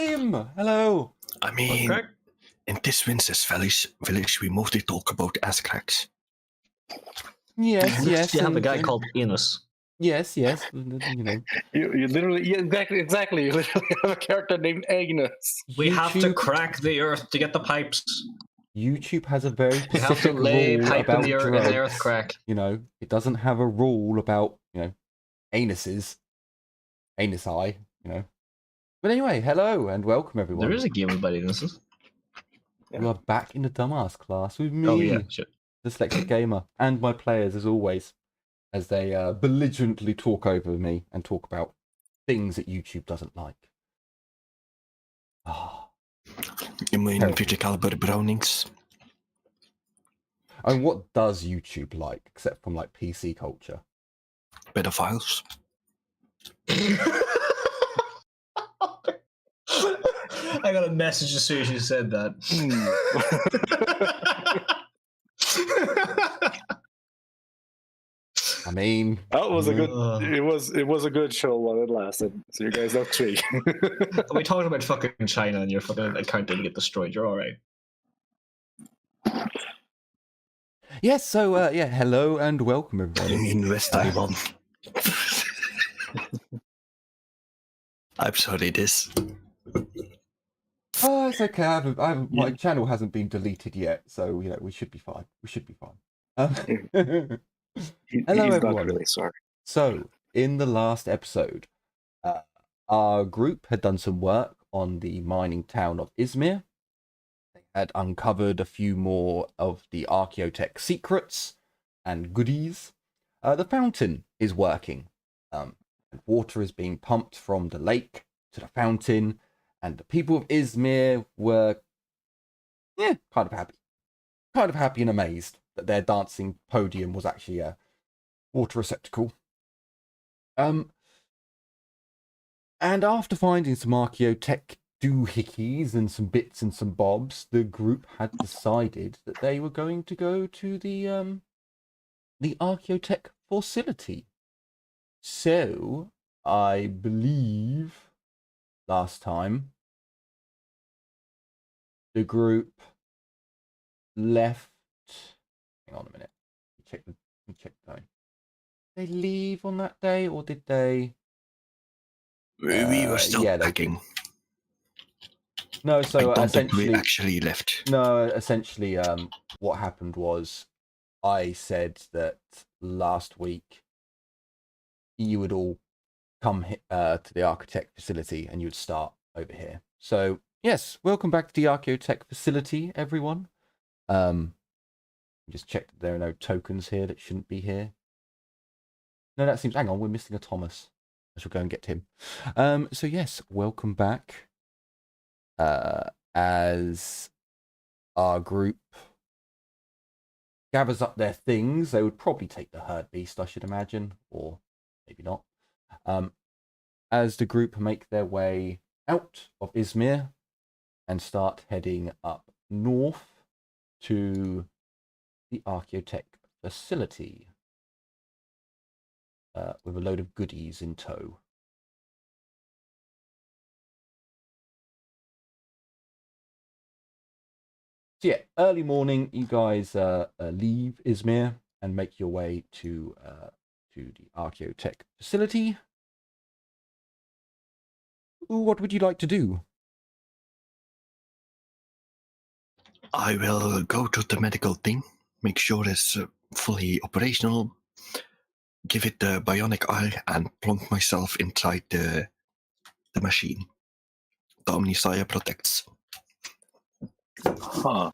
Game! Hello! I mean, in this Princess village, we mostly talk about ass cracks. Yes, yes. You have a guy called Enos. Yes, you know. You literally, yeah, exactly. You literally have a character named Agnes. We have to crack the earth to get the pipes. YouTube has a very We have to specific lay rule pipe about in the earth crack. You know, it doesn't have a rule about, anuses. Anus eye, But anyway, hello and welcome everyone. There is a game about anuses. You are back in the dumbass class with me, Oh yeah, shit. Dyslexic Gamer, and my players as always, as they belligerently talk over me and talk about things that YouTube doesn't like. You mean Terrible. 50 caliber Brownings? And what does YouTube like, except from like PC culture? Pedophiles? I got a message as soon as you said that. I mean, that was a good. It was a good show while it lasted. So you guys don't tweak. We talked about fucking China, and your fucking account didn't get destroyed. You're all right. Yes. So yeah, hello and welcome everybody. In West Taiwan. I'm sorry, this. Oh, it's okay. My channel hasn't been deleted yet, so we should be fine. We should be fine. Hello, everyone. Not really sorry. So, in the last episode, our group had done some work on the mining town of Izmir. They had uncovered a few more of the Archaeotech secrets and goodies. The fountain is working. And water is being pumped from the lake to the fountain, and the people of Izmir were, kind of happy. Kind of happy and amazed that their dancing podium was actually a water receptacle. And after finding some Archaeotech doohickeys and some bits and some bobs, the group had decided that they were going to go to the Archaeotech facility. So, I believe last time the group left. Hang on a minute. Check the time. Did they leave on that day, or did they? We were still packing. No, so I don't think essentially, we actually left. No, essentially, what happened was, I said that last week you would all come to the Architect facility and you would start over here. So yes, welcome back to the Archaeotech facility, everyone. Just check that there are no tokens here that shouldn't be here. No, that seems. Hang on, we're missing a Thomas. I shall go and get him. So yes, welcome back. As our group gathers up their things, they would probably take the herd beast, I should imagine, or maybe not. As the group make their way out of Izmir and start heading up north to the Archaeotech facility with a load of goodies in tow. So yeah, early morning, you guys leave Izmir and make your way to the Archaeotech facility. What would you like to do? I will go to the medical thing, make sure it's fully operational, give it the bionic eye, and plonk myself inside the machine. The Omnisaya protects. Huh.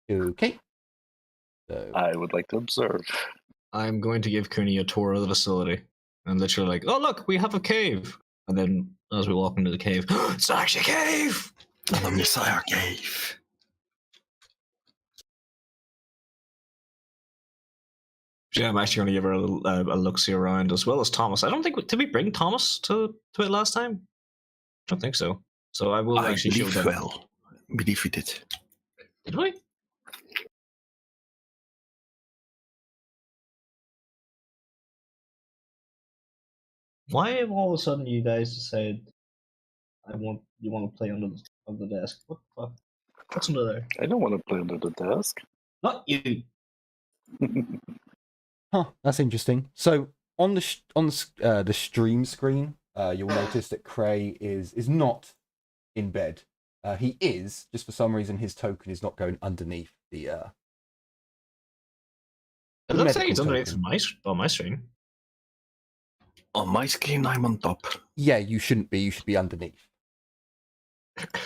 Okay. So I would like to observe. I'm going to give Cooney a tour of the facility, and literally like, oh look, we have a cave. And then as we walk into the cave, it's actually a cave. An Omnisaya cave. Yeah, I'm actually going to give her a look-see around, as well as Thomas. I don't think... Did we bring Thomas to it last time? I don't think so. So I will actually show them. Well, believe we did. Did we? Why have all of a sudden you guys decided You want to play under the desk. What the fuck? What's under there? I don't want to play under the desk. Not you. Huh, that's interesting. So on the stream screen, you'll notice that Cray is not in bed. He is, just for some reason, his token is not going underneath the. It looks like it's medical underneath token. my stream. On my screen, I'm on top. Yeah, you shouldn't be. You should be underneath.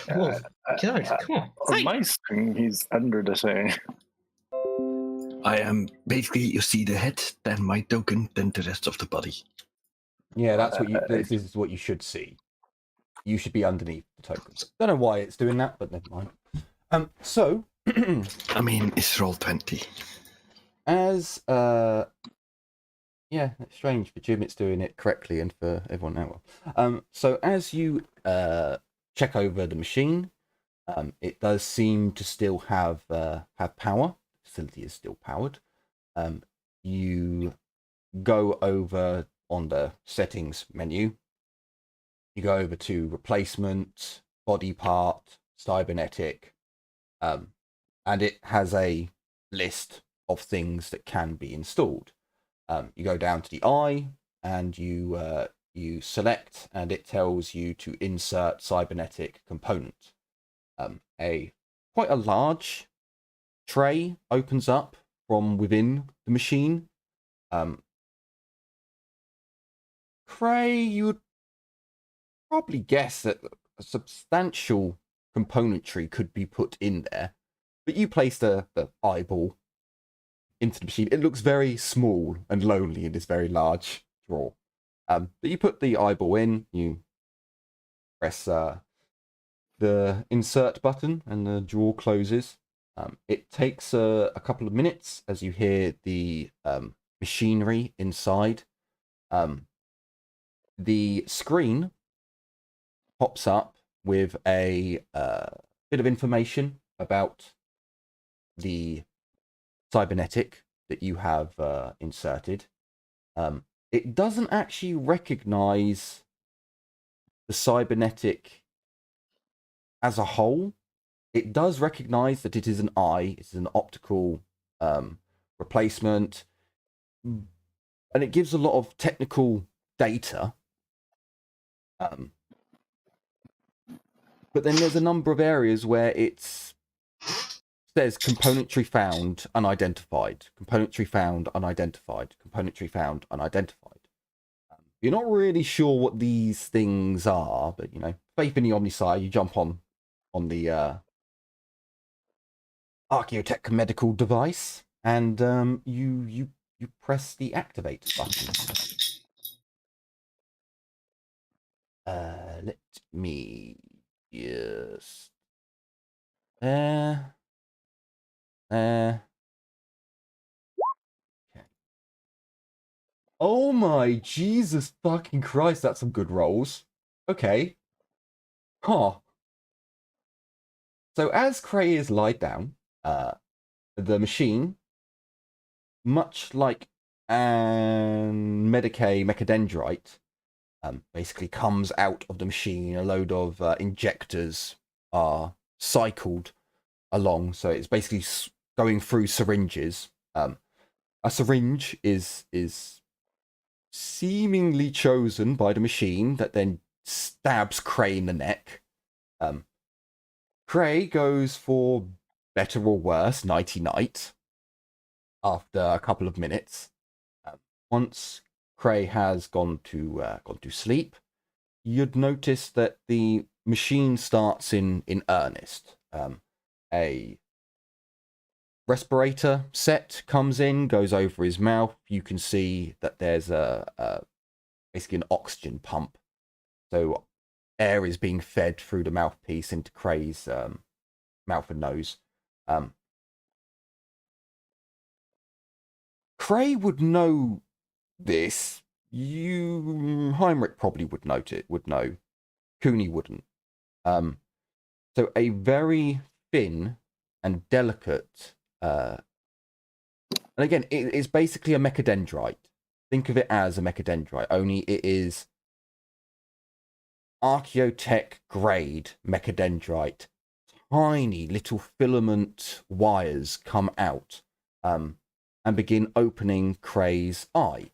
Well, God, come on. On my screen, he's under the thing. I am basically, you see the head, then my token, then the rest of the body. Yeah, that's what you. This is what you should see. You should be underneath the tokens. Don't know why it's doing that, but never mind. So. I mean, it's roll 20. As yeah, it's strange for Jim. It's doing it correctly, and for everyone else. So as you check over the machine, it does seem to still have power. The facility is still powered. You go over on the settings menu. You go over to replacement, body part, cybernetic, and it has a list of things that can be installed. You go down to the eye and you select, and it tells you to insert cybernetic component. Quite a large tray opens up from within the machine. Cray, you would probably guess that a substantial componentry could be put in there, but you place the eyeball into the machine. It looks very small and lonely in this very large drawer. But you put the eyeball in, you press the insert button, and the drawer closes. It takes a couple of minutes as you hear the machinery inside. The screen pops up with a bit of information about the cybernetic that you have inserted. It doesn't actually recognize the cybernetic as a whole. It does recognize that it is an eye, it's an optical replacement, and it gives a lot of technical data. But then there's a number of areas where it says componentry found unidentified, componentry found unidentified, componentry found unidentified. You're not really sure what these things are, but you know, faith in the Omnisci, you jump on the Archaeotech medical device, and you press the activate button. Let me just okay. Oh my Jesus fucking Christ, that's some good rolls. Okay. Huh. So as Cray is lied down, the machine, much like an mechadendrite, basically comes out of the machine. A load of injectors are cycled along, so it's basically going through syringes. A syringe is seemingly chosen by the machine that then stabs Cray in the neck. Cray goes for better or worse, nighty night, after a couple of minutes. Once Cray has gone to sleep, you'd notice that the machine starts in earnest. A respirator set comes in, goes over his mouth. You can see that there's basically an oxygen pump. So air is being fed through the mouthpiece into Cray's mouth and nose. Cray would know this. Heinrich probably would know. Cooney wouldn't. So a very thin and delicate, and again, it's basically a mechadendrite. Think of it as a mechadendrite, only it is archaeotech grade mechadendrite. Tiny little filament wires come out and begin opening Kray's eye.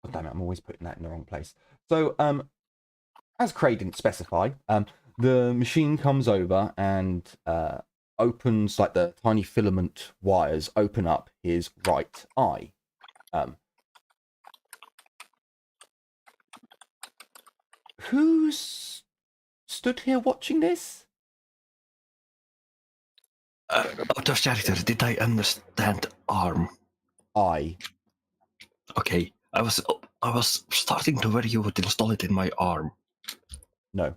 Oh, damn it, I'm always putting that in the wrong place. So, as Kray didn't specify, the machine comes over and opens, like the tiny filament wires open up his right eye. Who's stood here watching this? Out of character, did I understand arm? Eye. Okay, I was starting to worry you would install it in my arm. No.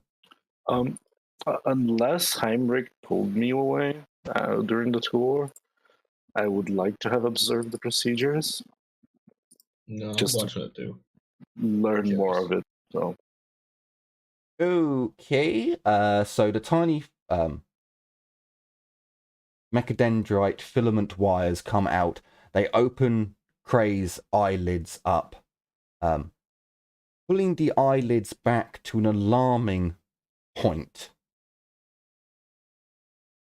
Unless Heinrich pulled me away during the tour, I would like to have observed the procedures. No, Just I'm watching it too. Learn Yes. more of it. So Okay. So the tiny mechadendrite filament wires come out. They open Kray's eyelids up, pulling the eyelids back to an alarming point.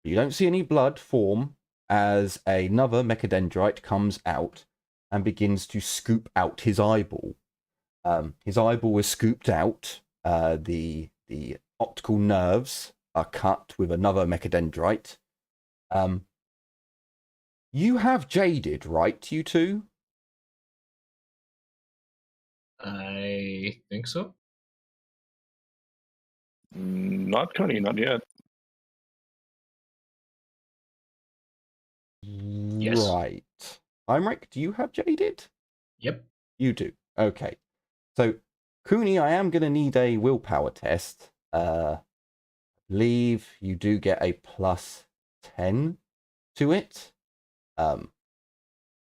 You don't see any blood form as another mechadendrite comes out and begins to scoop out his eyeball. His eyeball is scooped out. The optical nerves are cut with another mechadendrite. You have jaded, right, you two? I think so. not Coney, not yet. Yes. Right. Heinrich, do you have jaded? Yep. You do. Okay. So, Cooney, I am going to need a willpower test. Leave, you do get a +10 to it.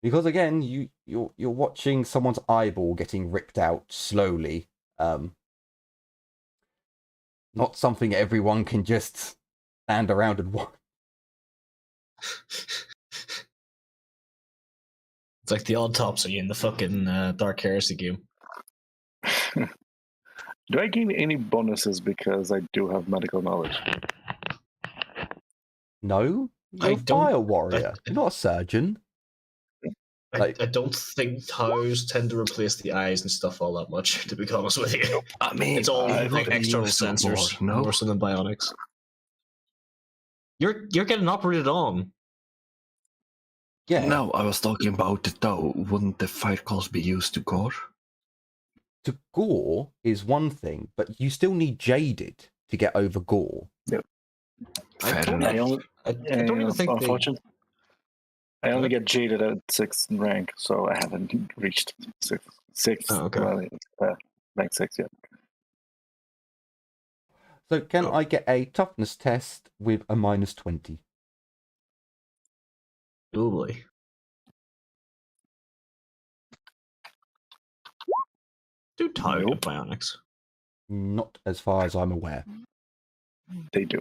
Because again, you're watching someone's eyeball getting ripped out slowly. Not something everyone can just stand around and watch. It's like the autopsy in the fucking Dark Heresy game. Do I gain any bonuses because I do have medical knowledge? No, you're I a don't- fire warrior. You're not a surgeon. I don't think towers tend to replace the eyes and stuff all that much, to be honest with you. I mean, It's all I like would external use some sensors more, no? more so than bionics. You're getting operated on. Yeah. No, I was talking about it though. Wouldn't the fire calls be used to gore? To gore is one thing, but you still need jaded to get over gore. Fair don't enough. I don't even think they... Unfortunately, I only get jaded at 6th rank, so I haven't reached 6th Oh, okay. rank 6 yet. So can Oh. I get a toughness test with a -20? Oh boy. Do towers Nope. get bionics? Not as far as I'm aware. They do.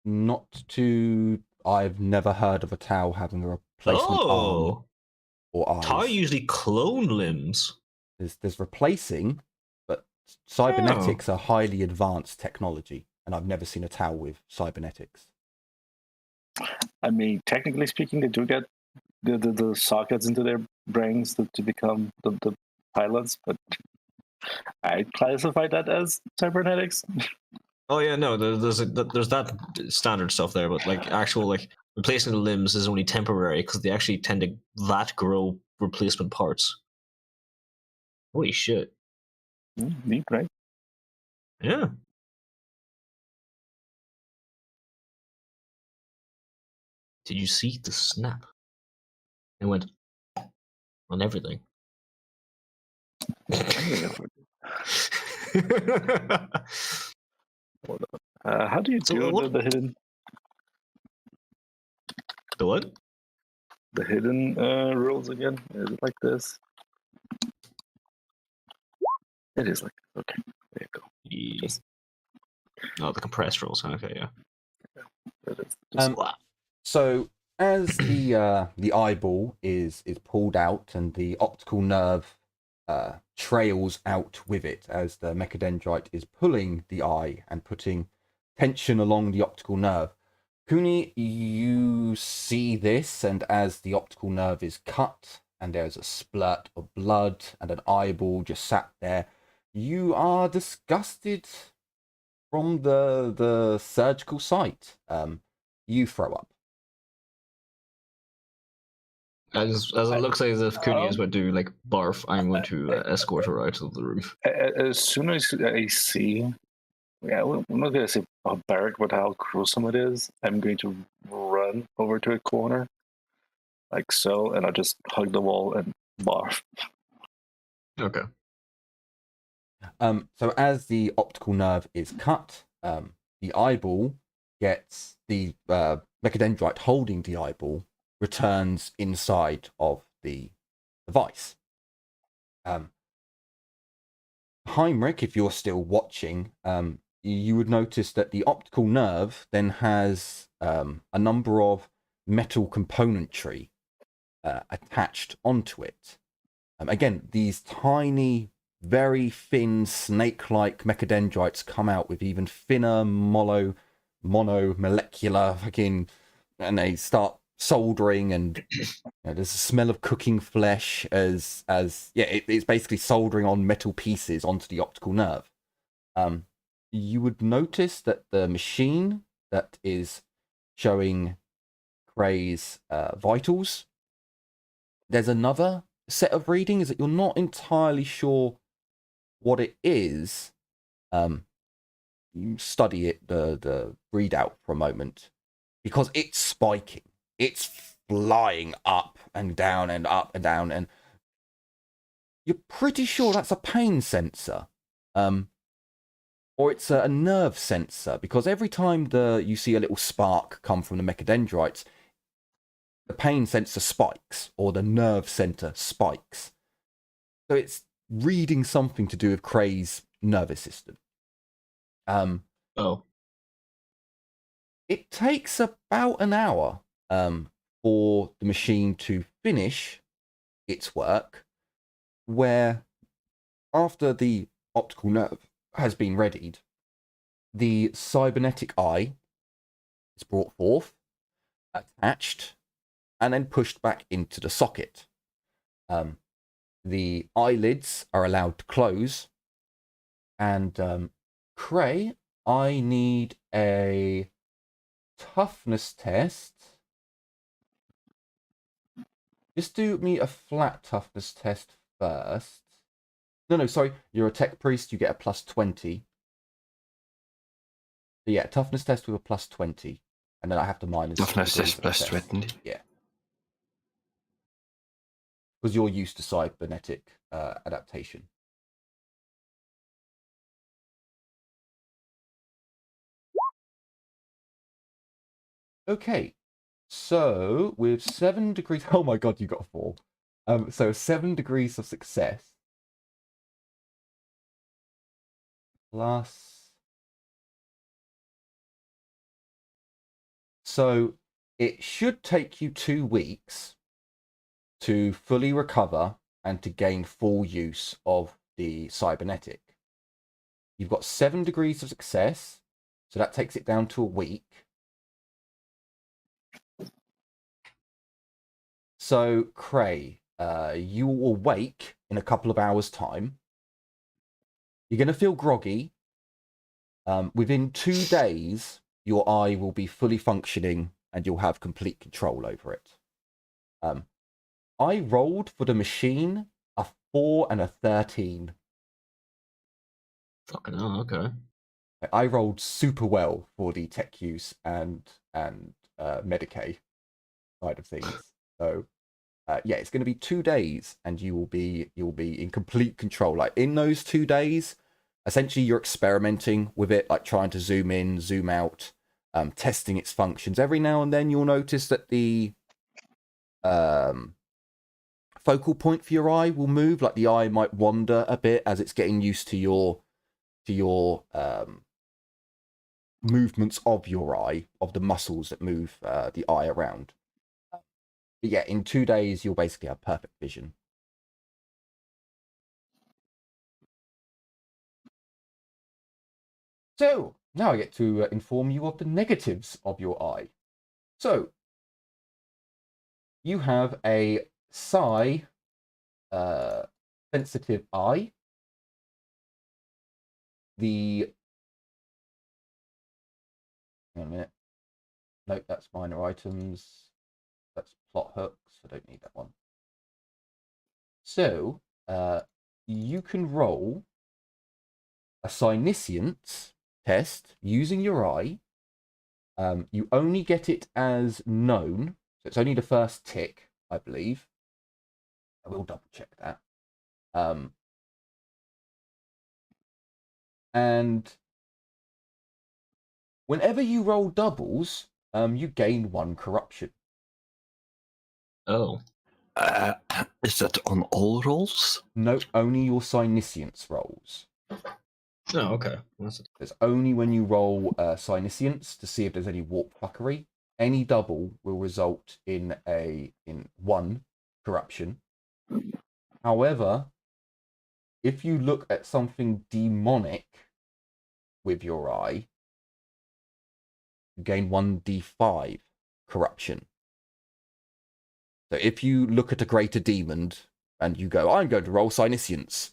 Not to... I've never heard of a Tau having a replacement arm or eyes. Tau usually clone limbs. There's replacing, but cybernetics are highly advanced technology, and I've never seen a Tau with cybernetics. I mean, technically speaking, they do get the sockets into their brains to become the pilots, but I classify that as cybernetics. Oh yeah, no, there's that standard stuff there, but like actual like replacing the limbs is only temporary because they actually tend to that grow replacement parts. Holy shit! Neat, right? Yeah. Did you see the snap? It went on everything. How do you So do what- the hidden? The what? the hidden rules again. Is it like this? It is like this. Okay, there you go. Just Oh, the compressed rolls. Okay, yeah. it is. Just, So as the eyeball is pulled out and the optical nerve trails out with it as the mechadendrite is pulling the eye and putting tension along the optical nerve. Kuni, you see this, and as the optical nerve is cut and there's a splurt of blood and an eyeball just sat there, you are disgusted from the surgical site. You throw up. As it looks like as if Cooney is about to like barf, I'm going to escort her out of the room. as soon as I see, yeah, I'm not going to say how barrack, but how gruesome it is, I'm going to run over to a corner, like so, and I'll just hug the wall and barf. Okay. So as the optical nerve is cut, the eyeball gets the mechadendrite holding the eyeball returns inside of the device. Heinrich, if you're still watching, you would notice that the optical nerve then has a number of metal componentry attached onto it. Again, these tiny, very thin, snake-like mechadendrites come out with even thinner monomolecular fucking, and they start soldering, and there's a smell of cooking flesh as it's basically soldering on metal pieces onto the optical nerve. You would notice that the machine that is showing Cray's vitals, there's another set of readings that you're not entirely sure what it is. You study it, the readout for a moment, because it's spiking. It's flying up and down and up and down, and you're pretty sure that's a pain sensor, or it's a nerve sensor, because every time you see a little spark come from the mechadendrites, the pain sensor spikes, or the nerve center spikes. So it's reading something to do with Cray's nervous system. It takes about an hour for the machine to finish its work, where after the optical nerve has been readied, the cybernetic eye is brought forth, attached, and then pushed back into the socket. The eyelids are allowed to close, and Cray, I need a toughness test. Just do me a flat toughness test first. No, sorry. You're a tech priest. You get a plus 20. So yeah, toughness test with a plus 20. And then I have to minus... Toughness test plus 20? Yeah. Because you're used to cybernetic adaptation. Okay. So, with 7 degrees... Oh my god, you got a 4. So 7 degrees of success. Plus... So, it should take you 2 weeks to fully recover and to gain full use of the cybernetic. You've got 7 degrees of success, so that takes it down to a week. So, Cray, you will wake in a couple of hours' time. You're going to feel groggy. Within 2 days, your eye will be fully functioning and you'll have complete control over it. I rolled for the machine a 4 and a 13. Fucking hell, okay. I rolled super well for the tech use and Medicaid side of things. So yeah, it's going to be 2 days, and you'll be in complete control. Like in those 2 days, essentially you're experimenting with it, like trying to zoom in, zoom out, testing its functions. Every now and then you'll notice that the focal point for your eye will move. Like the eye might wander a bit as it's getting used to your movements of your eye, of the muscles that move the eye around. But yeah, in 2 days you'll basically have perfect vision. So now I get to inform you of the negatives of your eye. So you have a psi sensitive eye. Hang on a minute. Nope, that's minor items. That's plot hooks. I don't need that one. So you can roll a Psyniscience test using your eye. You only get it as known, so it's only the first tick, I believe. I will double check that. And whenever you roll doubles, you gain 1 corruption. Oh. Is that on all rolls? No, only your Psyniscience rolls. Oh, okay. It's only when you roll Psyniscience to see if there's any warp fuckery. Any double will result in 1 corruption. However, if you look at something demonic with your eye, you gain 1d5 corruption. So if you look at a greater demon and you go, I'm going to roll Psyniscience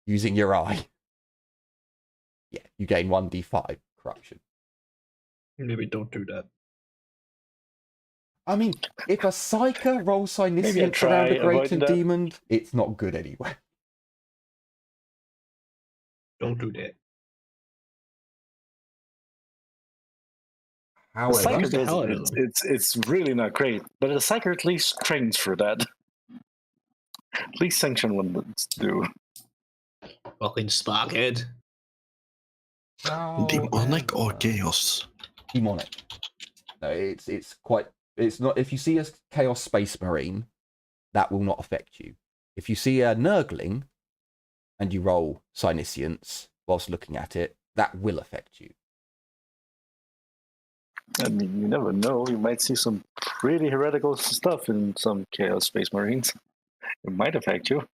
using your eye, yeah, you gain 1d5 corruption. Maybe don't do that. I mean, if a Psyker rolls Psyniscience around a greater demon, it's not good anyway. Don't do that. However, it's really not great, but a Psyker at least trains for that. At least Sanction ones do. Fucking Sparkhead. Demonic or chaos? Demonic. No, it's not. If you see a Chaos Space Marine, that will not affect you. If you see a Nurgling and you roll Psyniscience whilst looking at it, that will affect you. I mean, you never know. You might see some pretty heretical stuff in some Chaos Space Marines. It might affect you.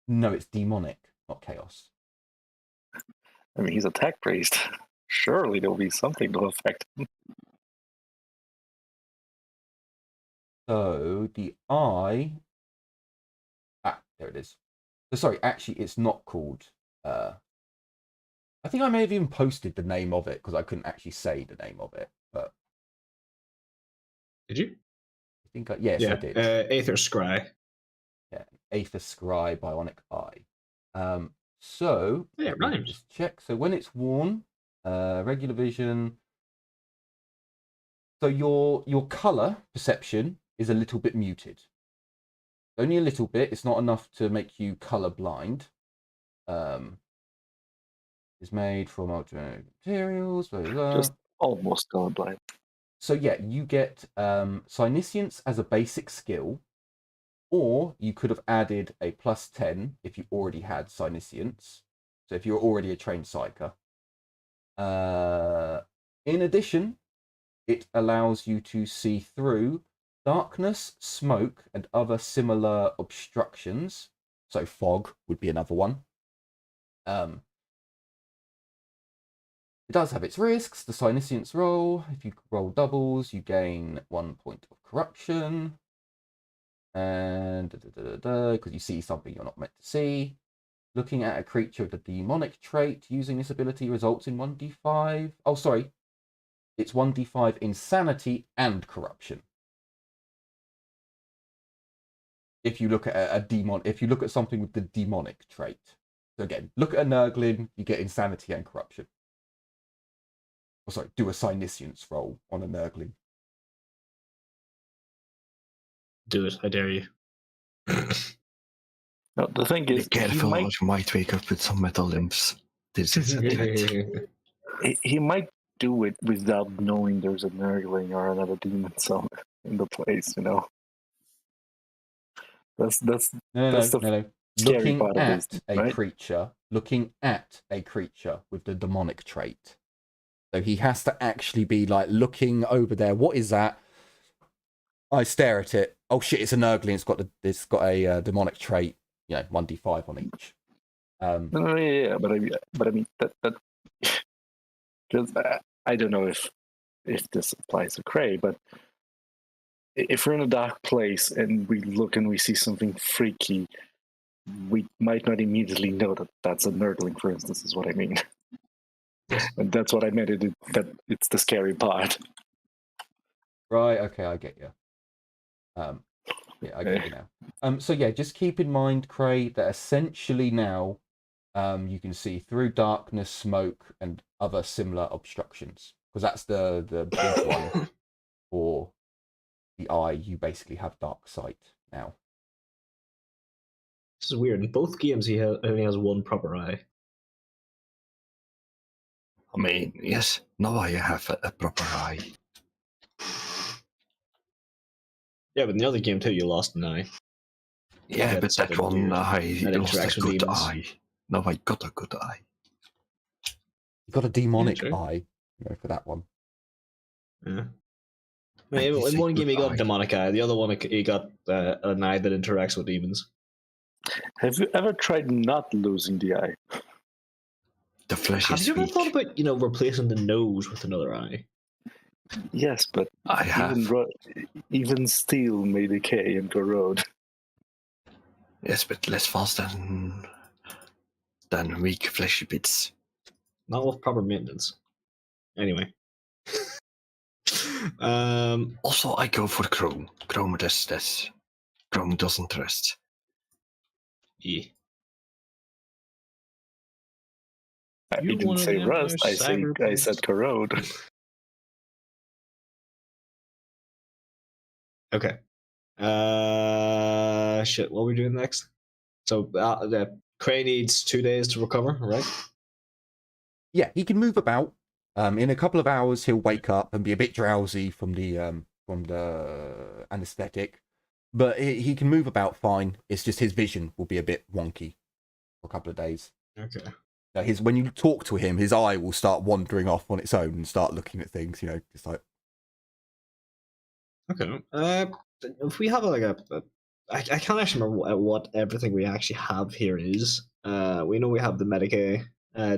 No, it's demonic, not chaos. I mean, he's a tech priest. Surely there'll be something to affect him. So the eye. There it is. So sorry, actually, it's not called. I think I may have even posted the name of it because I couldn't actually say the name of it. But did you? I think yes, I did. Aether Scry. Yeah, Aether Scry Bionic Eye. So yeah, let me just check. So when it's worn, regular vision. So your color perception is a little bit muted. Only a little bit. It's not enough to make you color blind. Is made from alternative materials. Blah, blah, blah. Just almost colorblind. So yeah, you get Psyniscience as a basic skill, or you could have added a +10 if you already had Psyniscience. So if you're already a trained Psyker. In addition, it allows you to see through darkness, smoke, and other similar obstructions. So fog would be another one. It does have its risks. The Psyniscience roll. If you roll doubles, you gain 1 point of corruption. And because you see something you're not meant to see. Looking at a creature with a demonic trait using this ability results in 1d5. Oh, sorry. It's 1d5 insanity and corruption. If you look at if you look at something with the demonic trait. So again, look at a Nurgling, you get insanity and corruption. Oh, sorry, do a Psyniscience roll on a Nurgling. Do it, I dare you. No, the thing is, be careful, or you might wake up with some metal limbs. This is he might do it without knowing there's a Nurgling or another demon, so in the place. You know, that's No, that's the no. scary Looking part of this, at a right? creature, looking at a creature with the demonic trait. So he has to actually be like looking over there. What is that? I stare at it. Oh shit! It's a Nurgling. It's got a demonic trait. 1d5 on each. No, yeah, but I mean that because I don't know if this applies to Cray, but if we're in a dark place and we look and we see something freaky, we might not immediately know that that's a Nurgling, for instance, is what I mean. And that's what I meant. That it's the scary part. Right. Okay. I get you. Yeah, I get you now. So yeah, just keep in mind, Cray, that essentially now, you can see through darkness, smoke, and other similar obstructions. Because that's the big one for the eye. You basically have dark sight now. This is weird. In both games, he only has one proper eye. I mean, yes, now I have a proper eye. Yeah, but in the other game too, you lost an eye. Yeah, That but stuff that in one your- I that lost a interacts with good demons. eye. Now I got a good eye. You got a demonic true. eye, for that one. Yeah. I mean, It's in a one game, he good got eye. a demonic eye. The other one, he got an eye that interacts with demons. Have you ever tried not losing the eye? The flesh Have is you ever weak. thought about replacing the nose with another eye? Yes, but I have. even steel may decay and corrode. Yes, but less fast than weak fleshy bits. Not with proper maintenance. Anyway. Also, I go for chrome. Chrome doesn't rest. Yeah. I You're didn't one of say them rust. I said cyberpunks. corrode. Okay. Shit. What are we doing next? So, Cray needs 2 days to recover, right? Yeah, he can move about. In a couple of hours, he'll wake up and be a bit drowsy from the anesthetic, but he can move about fine. It's just his vision will be a bit wonky for a couple of days. Okay. Now, when you talk to him, his eye will start wandering off on its own and start looking at things. Just like. Okay. If we have I can't actually remember what everything we actually have here is. We know we have the Medicaid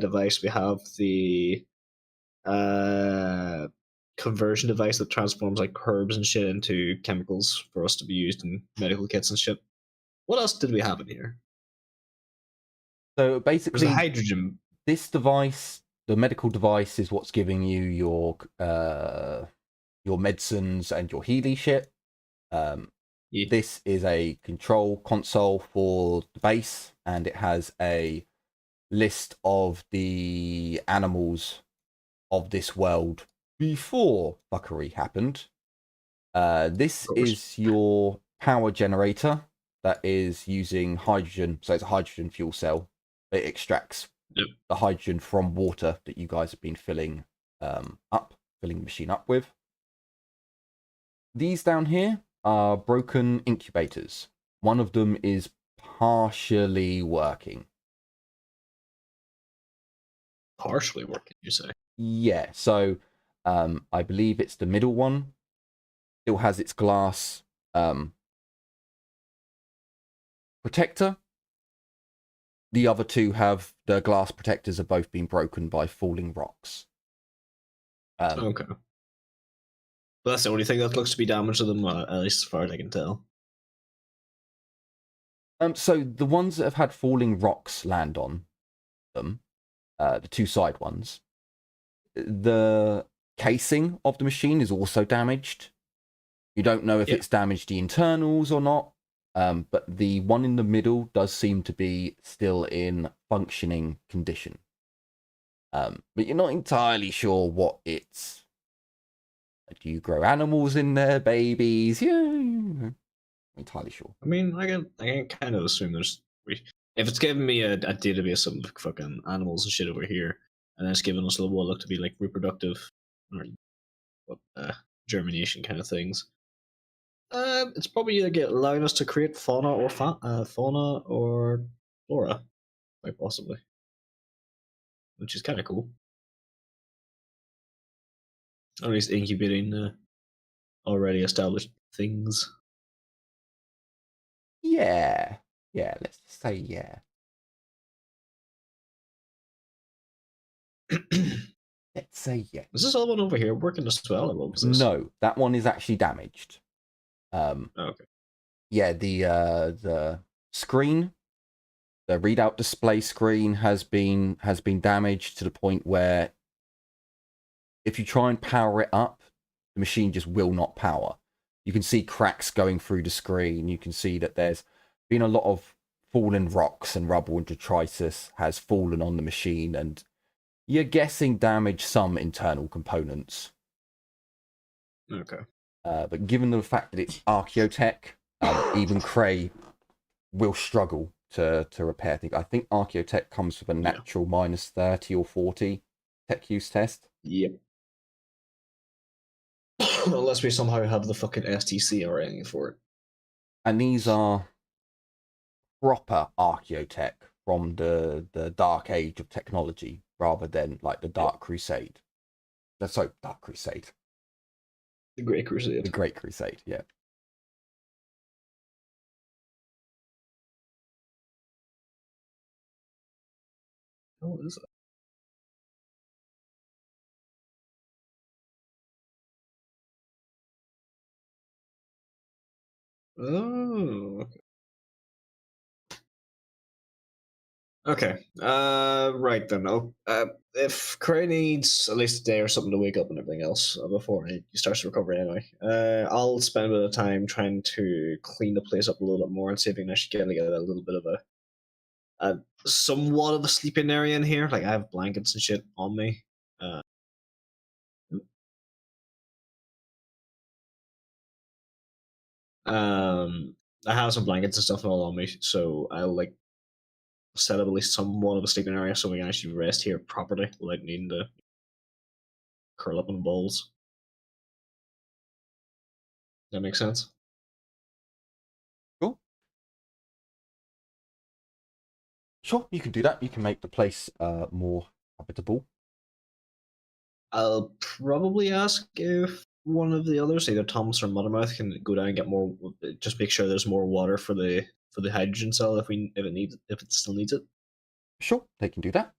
device. We have the conversion device that transforms like herbs and shit into chemicals for us to be used in medical kits and shit. What else did we have in here? So There's basically, a hydrogen. this device, the medical device, is what's giving you your medicines and your Healy shit. Yeah. This is a control console for the base, and it has a list of the animals of this world before fuckery happened. This is your power generator that is using hydrogen. So it's a hydrogen fuel cell. It extracts the hydrogen from water that you guys have been filling the machine up with. These down here are broken incubators. One of them is partially working. Partially working, you say? Yeah, so I believe it's the middle one. Still has its glass protector. The other two have the glass protectors have both been broken by falling rocks. Okay. But that's the only thing that looks to be damaged to them, at least as far as I can tell. So the ones that have had falling rocks land on them, the two side ones, the casing of the machine is also damaged. You don't know if it's damaged the internals or not, but the one in the middle does seem to be still in functioning condition. But you're not entirely sure what it's. Do you grow animals in there, babies? Yeah, I'm entirely sure. I mean, I can kind of assume if it's giving me a database of like fucking animals and shit over here, and then it's giving us what look to be like reproductive or germination kind of things, It's probably allowing us to create fauna or flora, quite possibly, which is kind of cool. Or at least incubating already established things. Yeah. Yeah, let's just say yeah. Let's say yeah. Is this other one over here working as well, or what was this? No, that one is actually damaged. Okay. Yeah, the screen, the readout display screen has been damaged to the point where if you try and power it up, the machine just will not power. You can see cracks going through the screen. You can see that there's been a lot of fallen rocks and rubble and detritus has fallen on the machine, and you're guessing damaged some internal components. Okay. But given the fact that it's Archaeotech, even Cray will struggle to repair things. I think Archaeotech comes with a natural minus 30 or 40 tech use test. Yep. Unless we somehow have the fucking STC or anything for it. And these are proper Archaeotech from the dark age of technology rather than like the Dark Crusade. Sorry, Dark Crusade. The Great Crusade. The Great Crusade, yeah. What is that? Oh, okay. Okay. Right then. If Cray needs at least a day or something to wake up and everything else before he starts to recover anyway, I'll spend a bit of time trying to clean the place up a little bit more and see if we can actually get a little bit of a somewhat of a sleeping area in here. Like I have blankets and shit on me. I have some blankets and stuff all on me, so I'll like set up at least somewhat of a sleeping area so we can actually rest here properly without needing to curl up in balls. That makes sense? Cool. Sure, you can do that. You can make the place more habitable. I'll probably ask if one of the others, either Thomas or Mothermouth, can go down and get more. Just make sure there's more water for the hydrogen cell if it still needs it. Sure, they can do that.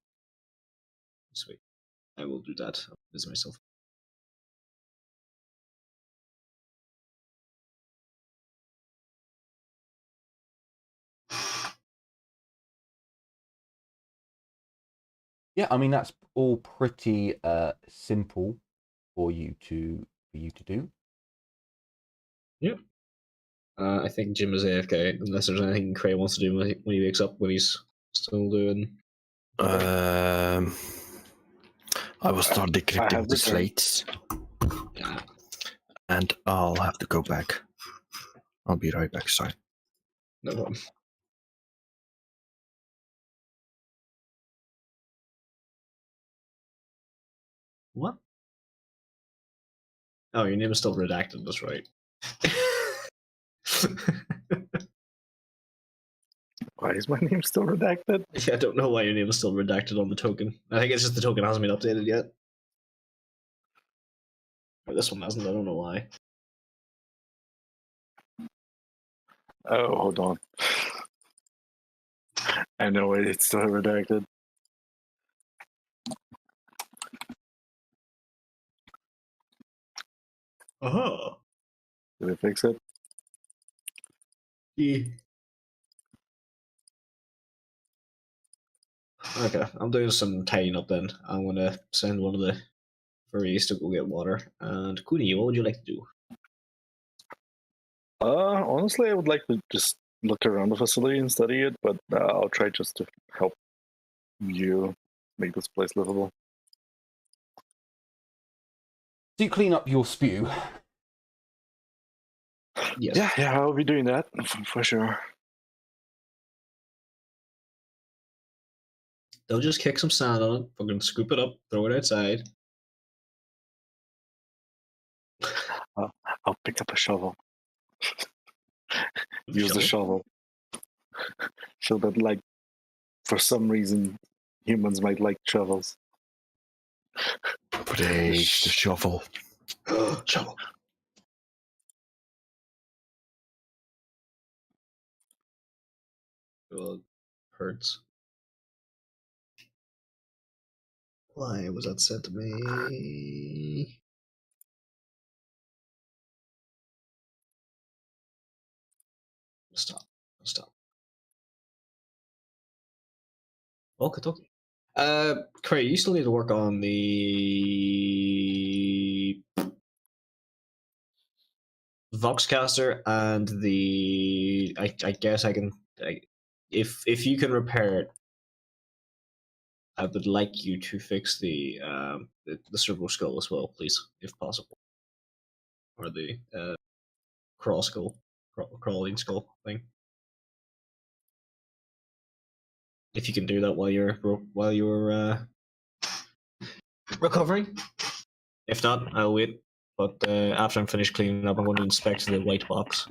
Sweet, I will do that. I'll visit myself. Yeah, I mean that's all pretty simple for you to do. Yeah. I think Jim is AFK unless there's anything Cray wants to do when he wakes up when he's still doing. I will start decrypting the slates. Yeah. And I'll have to go back. I'll be right back, sorry. No problem. What? Oh, your name is still redacted, that's right. Why is my name still redacted? I don't know why your name is still redacted on the token. I think it's just the token hasn't been updated yet. Or this one hasn't, I don't know why. Oh, hold on. I know it's still redacted. Oh. Did I fix it? Yeah. Okay, I'm doing some tidying up then. I'm gonna send one of the furries to go get water. And Kuni, what would you like to do? Honestly, I would like to just look around the facility and study it, but I'll try just to help you make this place livable. Do you clean up your spew? Yes. Yeah, I'll be doing that for sure. They'll just kick some sand on it, fucking scoop it up, throw it outside. I'll pick up a shovel. Use the shovel. So that, like, for some reason, humans might like shovels. Praise the shovel. Shovel. Well, it hurts. Why was that said to me? Stop. Okay. Craig, you still need to work on the Voxcaster and the. I guess I can. If you can repair it, I would like you to fix the Servo Skull as well, please, if possible, or the crawling skull thing. If you can do that while you're recovering. If not, I'll wait. But after I'm finished cleaning up, I'm going to inspect the white box.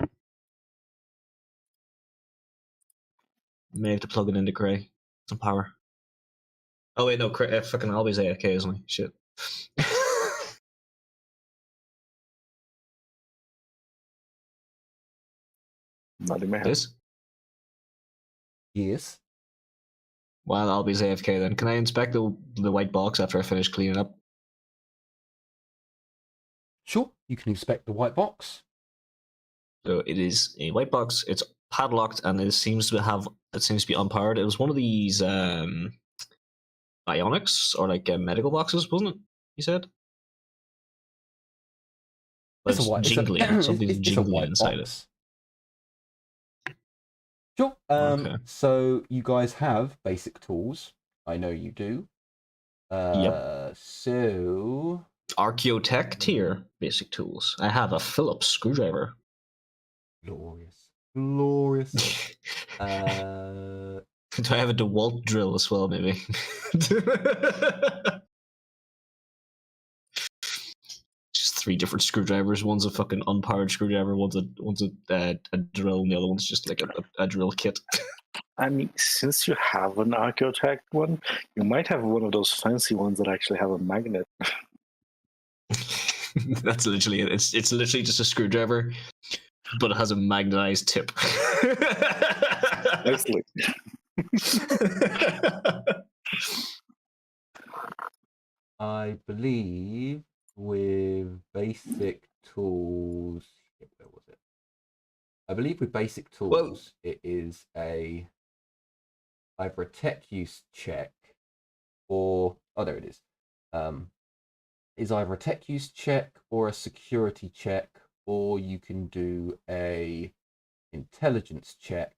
May have to plug it into Cray. Some power. Oh wait, no, Cray, fucking Albie's AFK, isn't he? Shit. Not in my head. This? Yes. Well, Albie's AFK then. Can I inspect the white box after I finish cleaning up? Sure, you can inspect the white box. So it is a white box. It's padlocked and it seems to be unpowered. It was one of these bionics or like medical boxes, wasn't it? You said. But it's jingly. Something's jingly inside it. Sure. Okay. So you guys have basic tools. I know you do. Yep. So Archaeotech tier basic tools. I have a Phillips screwdriver. glorious. Do I have a DeWalt drill as well, maybe? Just 3 different screwdrivers. One's a fucking unpowered screwdriver. One's a drill, and the other one's just like a drill kit. I mean, since you have an Archaeotech one, you might have one of those fancy ones that actually have a magnet. That's literally it. It's literally just a screwdriver, but it has a magnetized tip. Nicely. I believe with basic tools, where was it? I believe with basic tools, it is either a tech use check or there it is. Is either a tech use check or a security check, or you can do a intelligence check.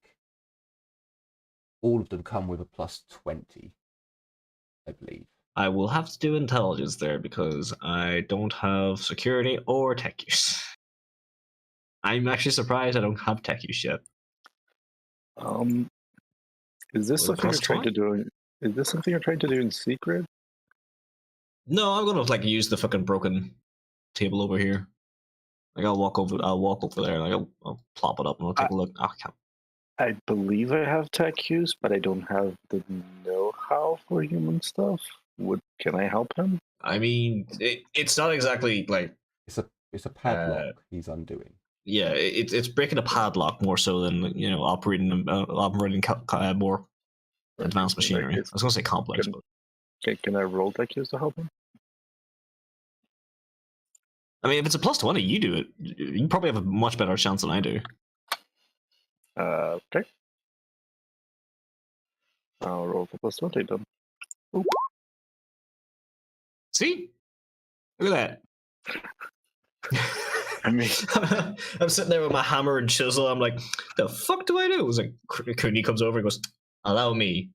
All of them come with a +20, I believe. I will have to do intelligence there because I don't have security or tech use. I'm actually surprised I don't have tech use yet. Is this something you're trying to do? Is this something you're trying to do in secret? No, I'm gonna like use the fucking broken table over here. Like I'll walk over there. Like I'll plop it up and I'll take a look. I believe I have tech use, but I don't have the know-how for human stuff. Can I help him? I mean, it's not exactly like it's a padlock he's undoing. Yeah, it's breaking a padlock more so than operating more advanced machinery. I was gonna say complex, but can I roll tech use to help him? I mean, if it's a +20, you do it. You probably have a much better chance than I do. Okay. I'll roll for +20 then. Oop. See? Look at that. I mean, I'm sitting there with my hammer and chisel. I'm like, the fuck do I do? It was like, Cooney comes over and goes, allow me.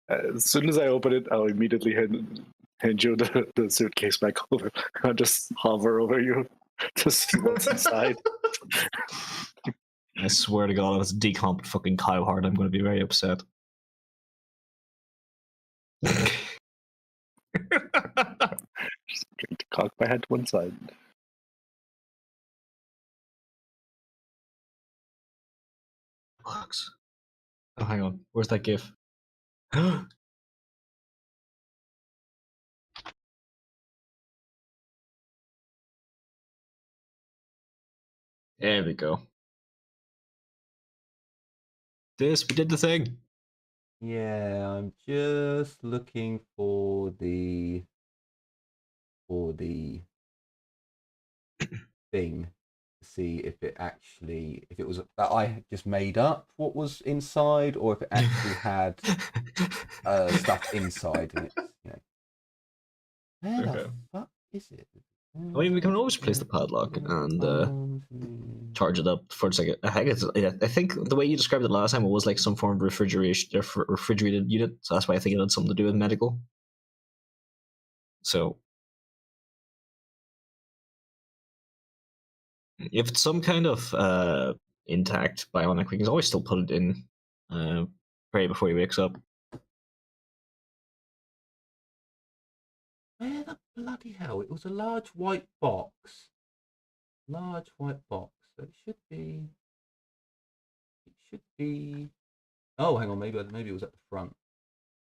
As soon as I open it, I'll immediately hand you the suitcase back over. I'll just hover over you to see what's inside. I swear to God, if it's decomp fucking Kyle Hart, I'm going to be very upset. Just going to cock my head to one side. Bugs. Oh, hang on. Where's that GIF? There we go. We did the thing. Yeah, I'm just looking for the thing to see if it was that I just made up what was inside, or if it actually had stuff inside, and it's where the fuck is it? I mean, we can always replace the padlock and charge it up for a second. I think the way you described it last time, it was like some form of refrigerated unit. So that's why I think it had something to do with medical. So if it's some kind of intact bionic, we can always still put it in right before he wakes up. Where the bloody hell? It was a large white box. Large white box. So it should be. It should be. Oh, hang on. Maybe it was at the front.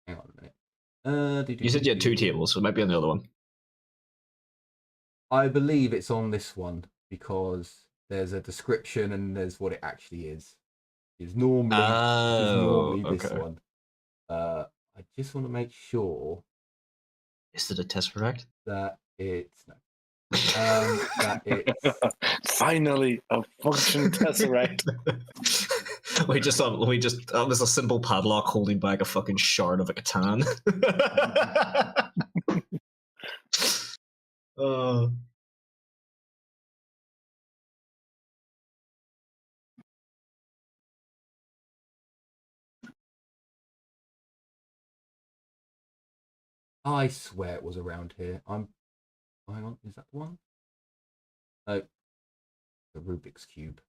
Hang on a minute. You said you had 2 tables, so it might be on the other one. I believe it's on this one because there's a description and there's what it actually is. It's normally this one. I just want to make sure. Is it a Tesseract? That it's no. That it's finally a functioning Tesseract. we just there's a simple padlock holding back a fucking shard of a Catan. I swear it was around here. Hang on, is that the one? No, the Rubik's Cube.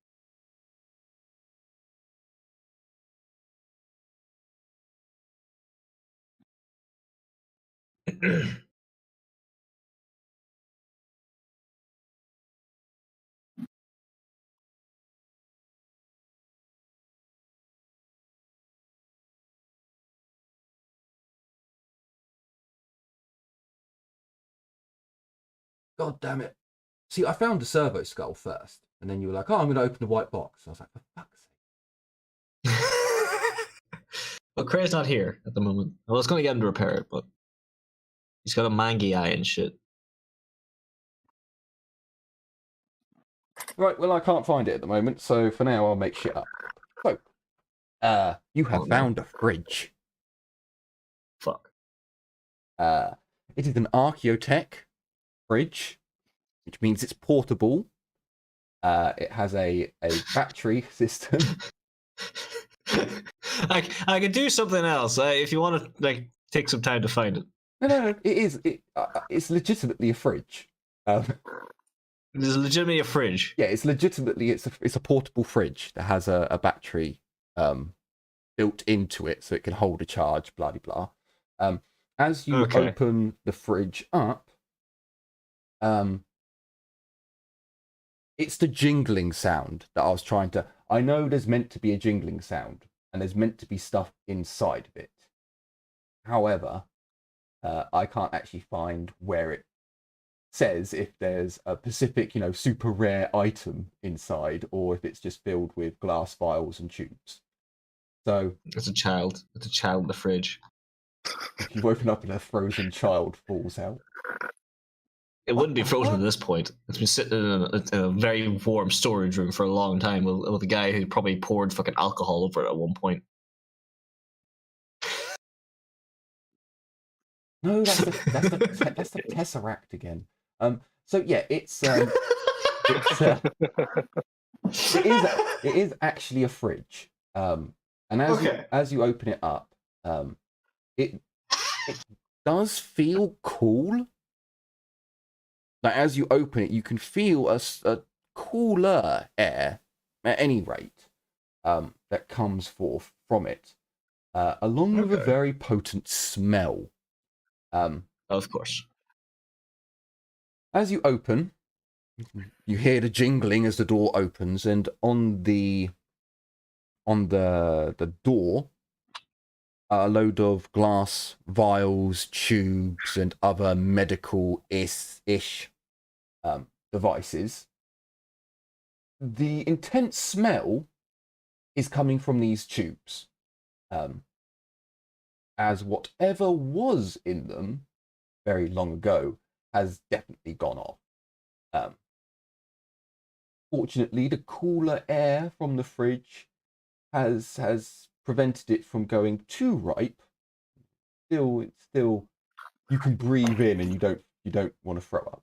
God damn it. See, I found the servo skull first, and then you were like, oh, I'm going to open the white box. I was like, for fuck's sake. Well, Cray's not here at the moment. I was going to get him to repair it, but he's got a mangy eye and shit. Right, well, I can't find it at the moment, so for now I'll make shit up. So, you have found a fridge. Fuck. It is an Archaeotech fridge, which means it's portable. It has a battery system. I can do something else if you want to take some time to find it. No. It's legitimately a fridge. It is legitimately a fridge. Yeah, it's legitimately it's a portable fridge that has a battery built into it, so it can hold a charge. Blah blah blah. As you open the fridge up, it's the jingling sound that I was trying to. I know there's meant to be a jingling sound, and there's meant to be stuff inside of it. However, I can't actually find where it says if there's a specific, super rare item inside, or if it's just filled with glass vials and tubes. So it's a child. It's a child in the fridge. You've woken up and a frozen child falls out. It wouldn't be frozen at this point. It's been sitting in a very warm storage room for a long time with a guy who probably poured fucking alcohol over it at one point. No, that's the Tesseract again. So yeah, it is actually a fridge. And as you open it up, it does feel cool. Like as you open it, you can feel a cooler air, at any rate, that comes forth from it, along with a very potent smell. Of course. As you open, you hear the jingling as the door opens, and on the on the door a load of glass vials, tubes, and other medical-ish devices. The intense smell is coming from these tubes, as whatever was in them very long ago has definitely gone off. Fortunately, the cooler air from the fridge has prevented it from going too ripe. Still, you can breathe in, and you don't want to throw up.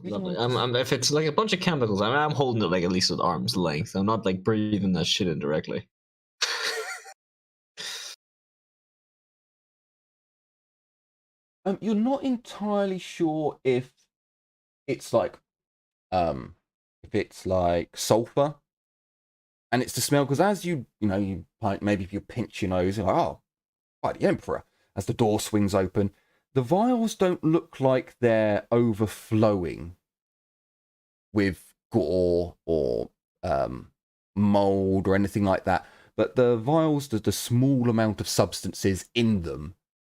Lovely. If it's like a bunch of chemicals, I'm holding it like at least at arm's length. I'm not like breathing that shit in directly. You're not entirely sure if it's like sulfur, and it's the smell, because as you like, maybe if you pinch your nose, you're like, oh, by the Emperor, as the door swings open, the vials don't look like they're overflowing with gore or mold or anything like that, but the vials, the small amount of substances in them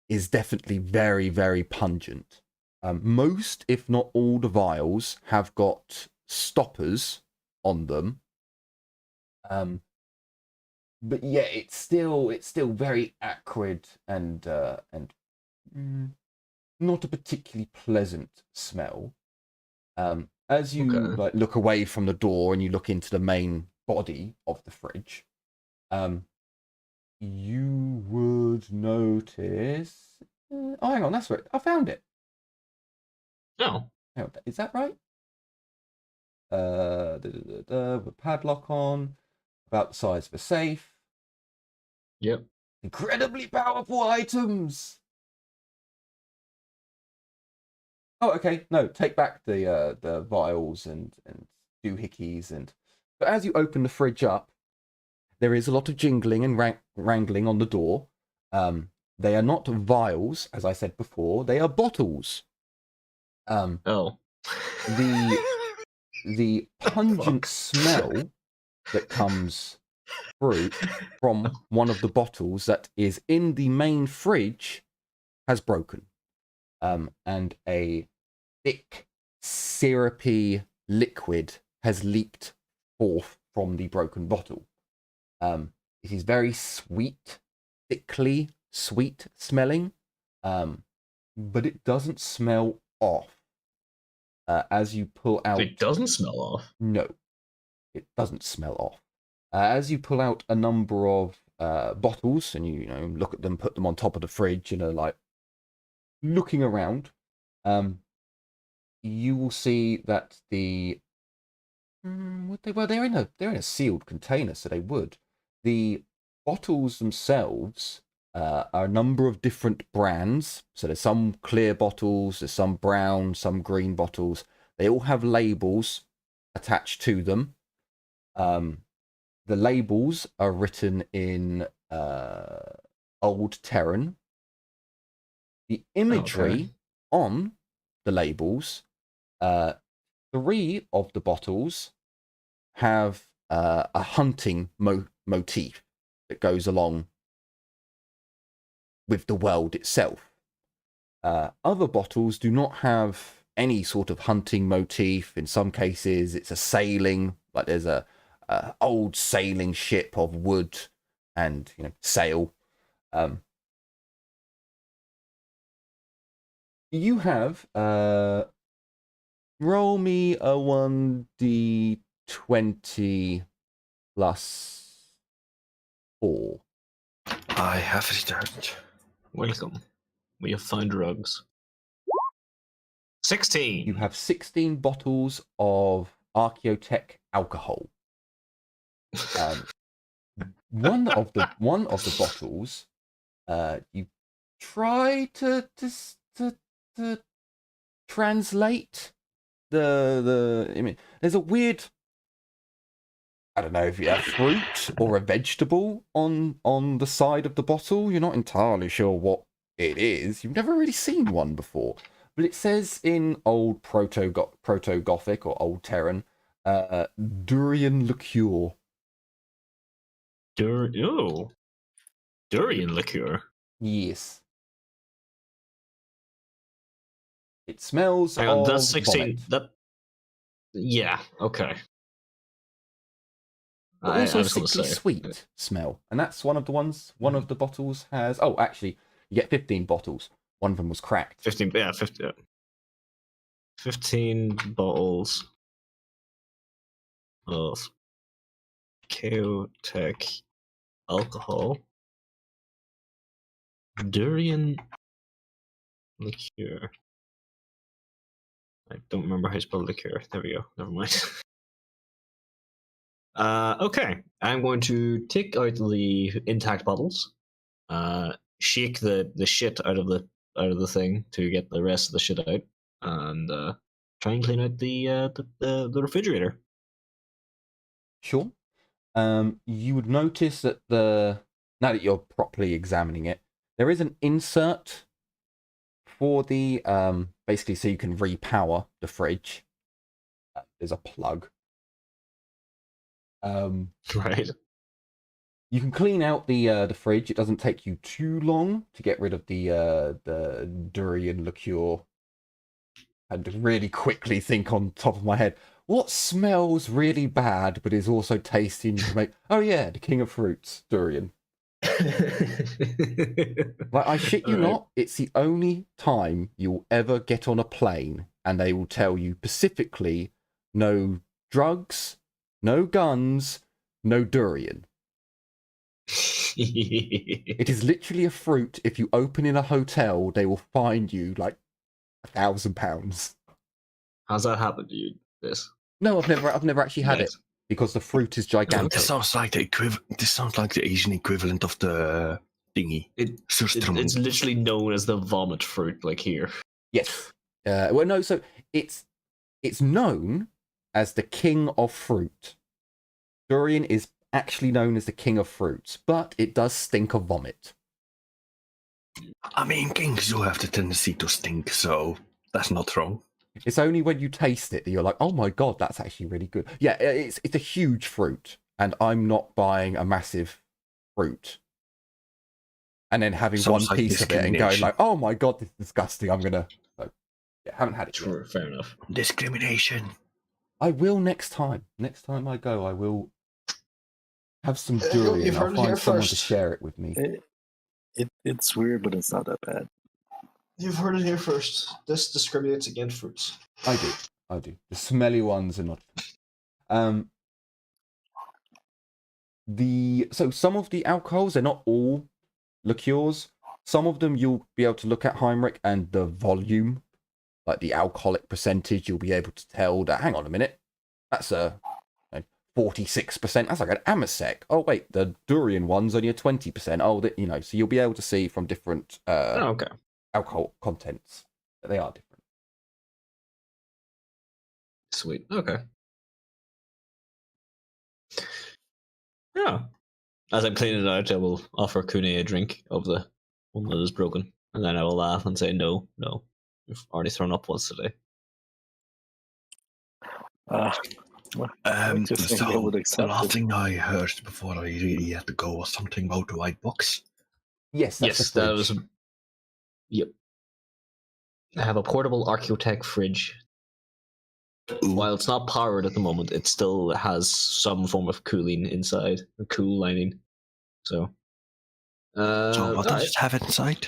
is definitely very, very pungent. Most, if not all, the vials have got stoppers on them. But yeah, it's still very acrid and not a particularly pleasant smell. As you like look away from the door and you look into the main body of the fridge, you would notice. Oh, hang on, that's right. I found it. No. Oh, is that right? With padlock on, about the size of a safe. Yep. Incredibly powerful items. Oh, okay. No, take back the vials and doohickeys and. But as you open the fridge up, there is a lot of jingling and wrangling on the door. They are not vials, as I said before. They are bottles. Oh. The pungent smell that comes through from one of the bottles that is in the main fridge has broken. And a thick, syrupy liquid has leaked forth from the broken bottle. It is very sweet, thickly sweet smelling, but it doesn't smell off. As you pull out... It doesn't smell off? No, it doesn't smell off. As you pull out a number of bottles and you look at them, put them on top of the fridge and are like looking around, you will see that they're in a sealed container, so they would. The bottles themselves are a number of different brands. So there's some clear bottles, there's some brown, some green bottles. They all have labels attached to them. The labels are written in Old Terran. The imagery on the labels, 3 of the bottles have a hunting motif that goes along with the world itself. Other bottles do not have any sort of hunting motif. In some cases, it's a sailing, like there's a old sailing ship of wood and sail. You have roll me a 1d20 plus 4. I have returned. Welcome. We have found drugs. 16. You have 16 bottles of Archaeotech alcohol. One of the bottles, you try to translate the. I mean, there's a weird. I don't know if you have fruit or a vegetable on the side of the bottle. You're not entirely sure what it is. You've never really seen one before. But it says in old Proto-Gothic or Old Terran, Durian liqueur. Durian liqueur. Yes. It smells Hang on, that's of 16. vomit. Yeah, okay. But also I a was going to sickly say. sweet smell. And that's one of the ones, one of the bottles has... Oh, actually, you get 15 bottles. One of them was cracked. 15, yeah, 50, 15 bottles of Chaotech alcohol. Durian liqueur. I don't remember how you spell liqueur. There we go. Never mind. Okay. I'm going to take out the intact bottles. Shake the shit out of the thing to get the rest of the shit out, and try and clean out the refrigerator. Sure. You would notice that now that you're properly examining it, there is an insert for the basically so you can repower the fridge. There's a plug. Right. You can clean out the fridge. It doesn't take you too long to get rid of the durian liqueur. And really quickly think on top of my head, what smells really bad but is also tasty and you can make, oh yeah, the king of fruits, durian. Like, I shit you not, it's the only time you'll ever get on a plane and they will tell you specifically no drugs, no guns, no durian. It is literally a fruit. If you open in a hotel, they will find you like £1,000. How's that happened to you? No, I've never actually had Right. it because the fruit is gigantic. This sounds like the Asian equivalent of the thingy. It's literally known as the vomit fruit, like here. Yes. Well, no. So it's known as the king of fruit. Durian is actually known as the king of fruits, but it does stink of vomit. I mean, kings do have the tendency to stink, so that's not wrong. It's only when you taste it that you're like, oh my god, that's actually really good. Yeah, it's a huge fruit, and I'm not buying a massive fruit and then having Sounds one like piece of it and going discrimination. like, oh my god, this is disgusting. I'm gonna. So, yeah, haven't had it yet. Sure, fair enough. Discrimination. I will next time. Next time I go, I will have some durian. You've heard I'll it find here someone to first. share it with me. It's weird, but it's not that bad. You've heard it here first. This discriminates against fruits. I do. The smelly ones are not. So some of the alcohols, they're not all liqueurs. Some of them you'll be able to look at, Heinrich, and the volume, like the alcoholic percentage, you'll be able to tell that. Hang on a minute, that's a 46%. That's like an Amasec. Oh wait, the durian one's only a 20%. Oh, so you'll be able to see from different Okay. alcohol contents that they are different. Sweet. Okay. Yeah. As I'm cleaning it out, I will offer Kune a drink of the one that is broken, and then I will laugh and say, "No, you've already thrown up once today." Just think I would So accept the last it. thing I heard before I really had to go was something about the white box. Yes, that's Yes, the that fridge. was. Yep. I have a portable Archeotech fridge. Ooh. While it's not powered at the moment, it still has some form of cooling inside, a cool lining. So So what does it have inside?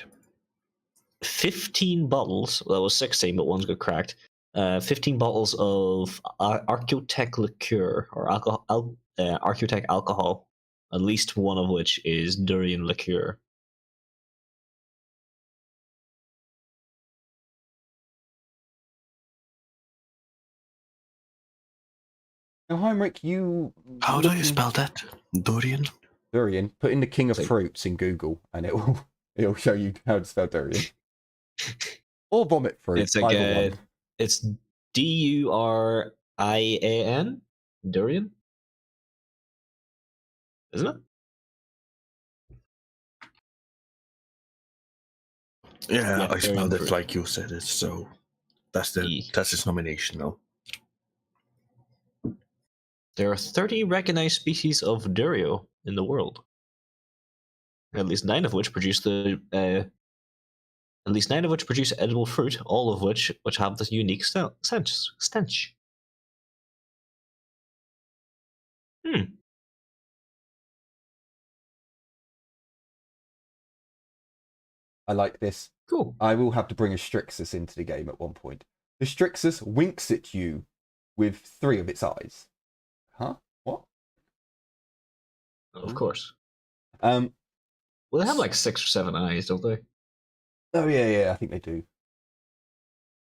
15 bottles. Well, that was 16, but one's got cracked. 15 bottles of Archeotech liqueur or Archeotech alcohol, at least one of which is durian liqueur. Now, Heinrich, How do you spell that? Durian? Durian. Put in the king of Say- fruits in Google, and it'll show you how to spell durian. Or vomit fruit. It's like either one. it's Durian, durian, isn't it? Yeah, Yeah, I spelled durian it fruit. like you said it, so that's E. his nomination now. There are 30 recognized species of Durio in the world. At least 9 of which produce edible fruit, all of which have this unique stench. I like this. Cool. I will have to bring a Strixus into the game at one point. The Strixus winks at you with 3 of its eyes. Huh? What? Of course. Well, they have like 6 or 7 eyes, don't they? Oh yeah, I think they do.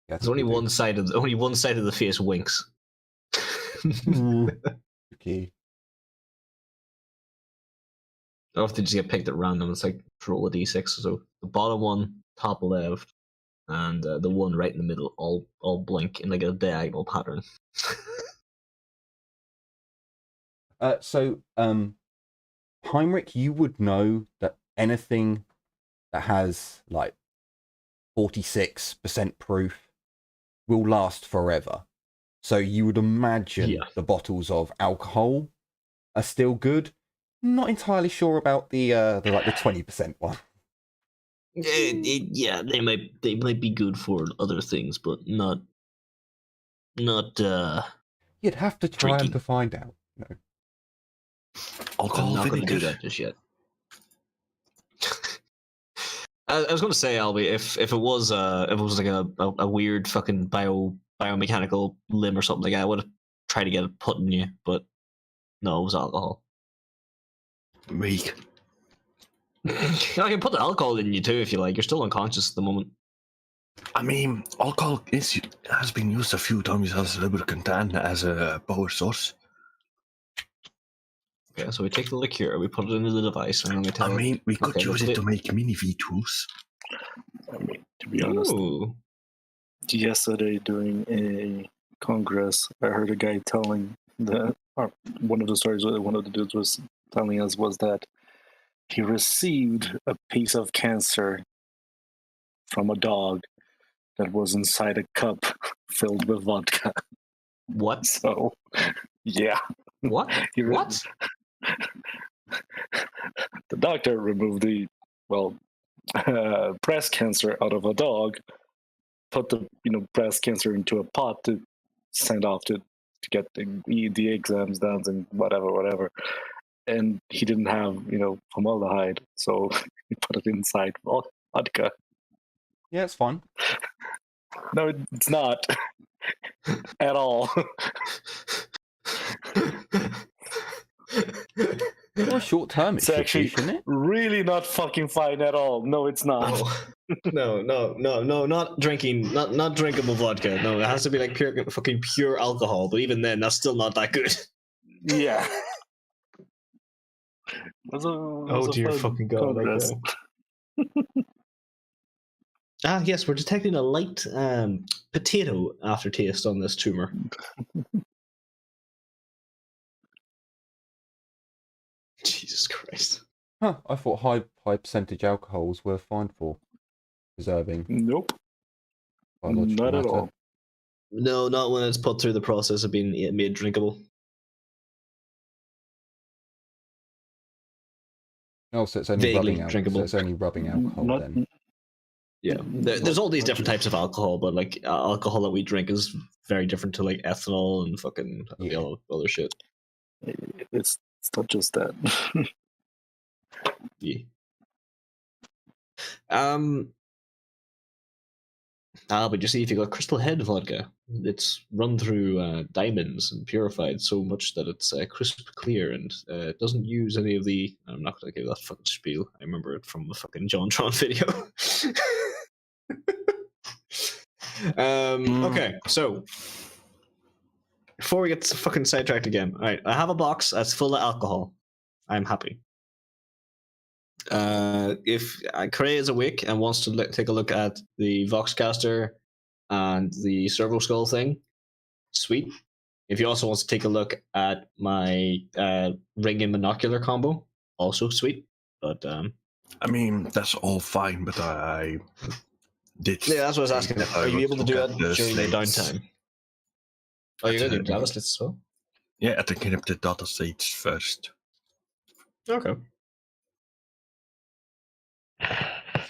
Yeah, there's only one side of the face winks. Okay. Or if they just get picked at random, it's like roll a d6. So the bottom one, top left, and the one right in the middle, all blink in like a diagonal pattern. So Heinrich, you would know that anything that has like 46% proof will last forever. So you would imagine the bottles of alcohol are still good. Not entirely sure about the 20% one. Yeah, they might be good for other things, but not. You'd have to try them to find out. No. I'm not going to do that just yet. I was going to say, Albie, if it was like a weird fucking biomechanical limb or something like that, I would have tried to get it put in you, but no, it was alcohol. Weak. I can put the alcohol in you too if you like. You're still unconscious at the moment. I mean, alcohol has been used a few times as a lubricant and as a power source. Okay, so we take the liqueur, we put it into the device, and then we tell it... we could use it to make mini V2s. I mean, to be honest, yesterday during a congress, I heard a guy telling one of the stories that one of the dudes was telling us was that he received a piece of cancer from a dog that was inside a cup filled with vodka. What? So, yeah. What? What? The doctor removed the breast cancer out of a dog, put the breast cancer into a pot to send off to get the exams done and whatever, and he didn't have formaldehyde, so he put it inside vodka. Yeah, it's fine. No, it's not at all. Well, short term, it's actually really not fucking fine at all. No, it's not. No, not drinking, not drinkable vodka. No, it has to be like pure alcohol. But even then, that's still not that good. Yeah. Oh dear fucking god! Yes, we're detecting a light potato aftertaste on this tumor. Jesus Christ. Huh, I thought high percentage alcohols were fine for preserving. Nope. Not at all. No, not when it's put through the process of being made drinkable. Oh, so it's only vaguely rubbing drinkable. So it's only rubbing alcohol then. Yeah, there's all these different types of alcohol, but like alcohol that we drink is very different to like ethanol and fucking other shit. It's not just that. Yeah. But you see, if you got Crystal Head vodka, it's run through diamonds and purified so much that it's crisp clear and it doesn't use any of the. I'm not going to give that fucking spiel. I remember it from the fucking JonTron video. Okay, so before we get fucking sidetracked again, all right, I have a box that's full of alcohol. I'm happy. If Cray is awake and wants to take a look at the Voxcaster and the Servo Skull thing, sweet. If he also wants to take a look at my ring and monocular combo, also sweet. But I mean, that's all fine, but I did. Yeah, that's what I was asking. Are you able to do that during your downtime? Oh, you're going to do Java slits as well? Yeah, at the encrypted data sets first. Okay.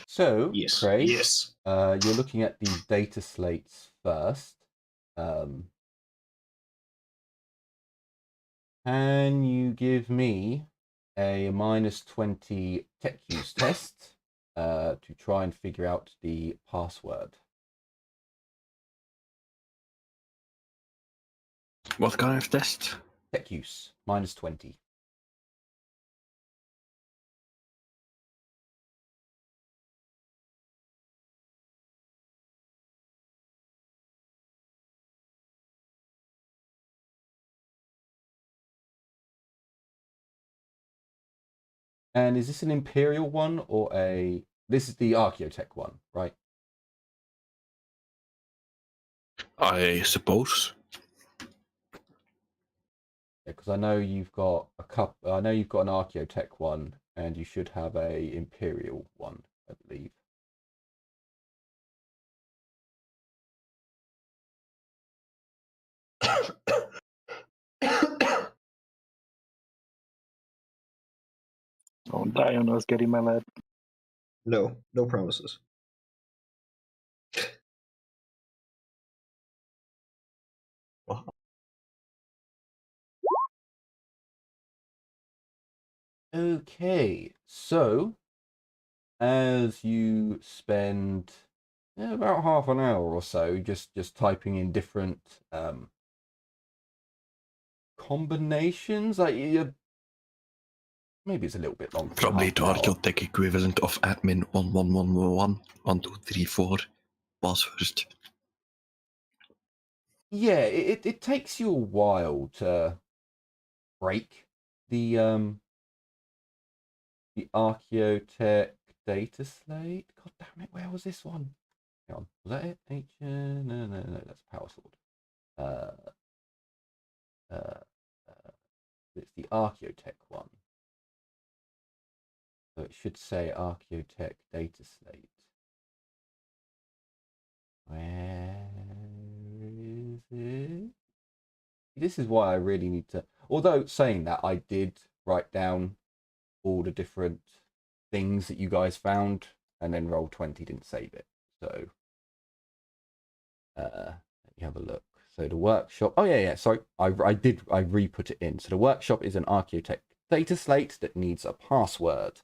So, Yes. Craig, Yes. you're looking at the data slates first. Can you give me a -20 tech use test to try and figure out the password? What kind of test? Tech use, -20. And is this an Imperial one or a... This is the Archaeotech one, right? I suppose. Because I know you've got a couple. I know you've got an Archaeotech one, and you should have a Imperial one, I believe. Don't die on us, getting my lad. No. No promises. Okay, so as you spend about half an hour or so just typing in different combinations, like maybe it's a little bit longer. Probably the Archaeotech equivalent of admin 1111 1234 password. Yeah, it takes you a while to break the Archaeotech data slate. God damn it, where was this one? Hang on, was that it? No, that's Power Sword. It's the Archaeotech one. So it should say Archaeotech data slate. Where is it? This is why I really need to... Although saying that, I did write down all the different things that you guys found, and then Roll20 didn't save it. So let me have a look. So the workshop... Oh, yeah. Sorry, I re-put it in. So the workshop is an Archaeotech data slate that needs a password.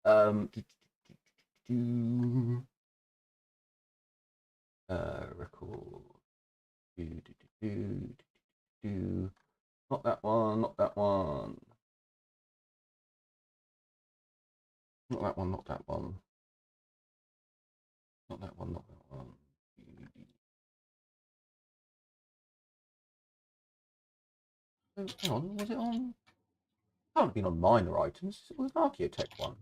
Record. Not that one, not that one. Not that one, not that one. Not that one, not that one. Oh, hang on, was it on? It can't have been on minor items. It was an Archaeotech one.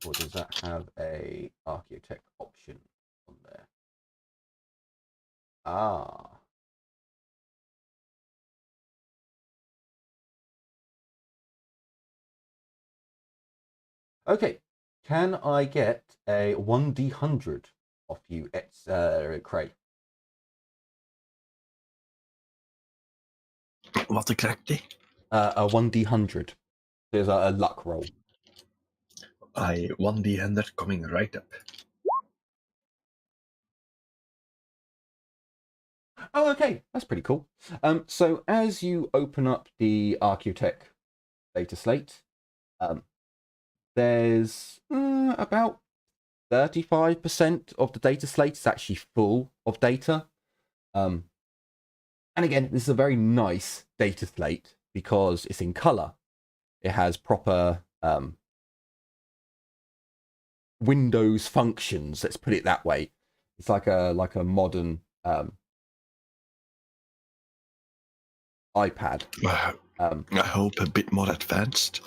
Or does that have a Archaeotech option on there? Ah. Okay. Can I get a 1d100 off you, Cray? What exactly? A 1d100. There's a luck roll. I 1d100 coming right up. Oh, okay, that's pretty cool. So as you open up the Archaeotech data slate, there's about 35% of the data slate is actually full of data. And again, this is a very nice data slate because it's in color. It has proper Windows functions. Let's put it that way. It's like a modern iPad. I hope a bit more advanced.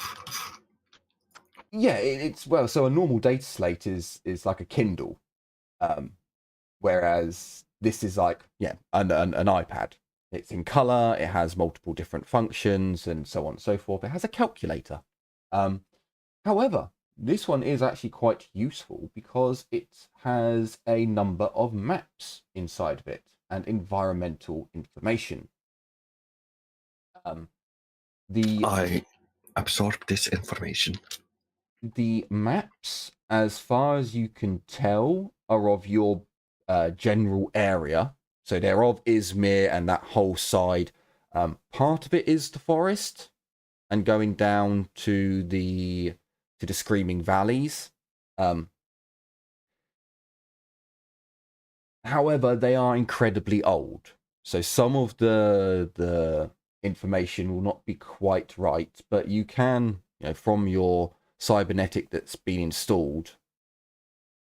Yeah, it's well. So a normal data slate is like a Kindle, whereas this is like an iPad. It's in color. It has multiple different functions and so on and so forth. It has a calculator. However, this one is actually quite useful because it has a number of maps inside of it and environmental information. The I absorb this information. the maps, as far as you can tell, are of your general area. So they're of Izmir and that whole side. Part of it is the forest, and going down to the Screaming Valleys. However, they are incredibly old, so some of the information will not be quite right. But you can, from your cybernetic that's been installed,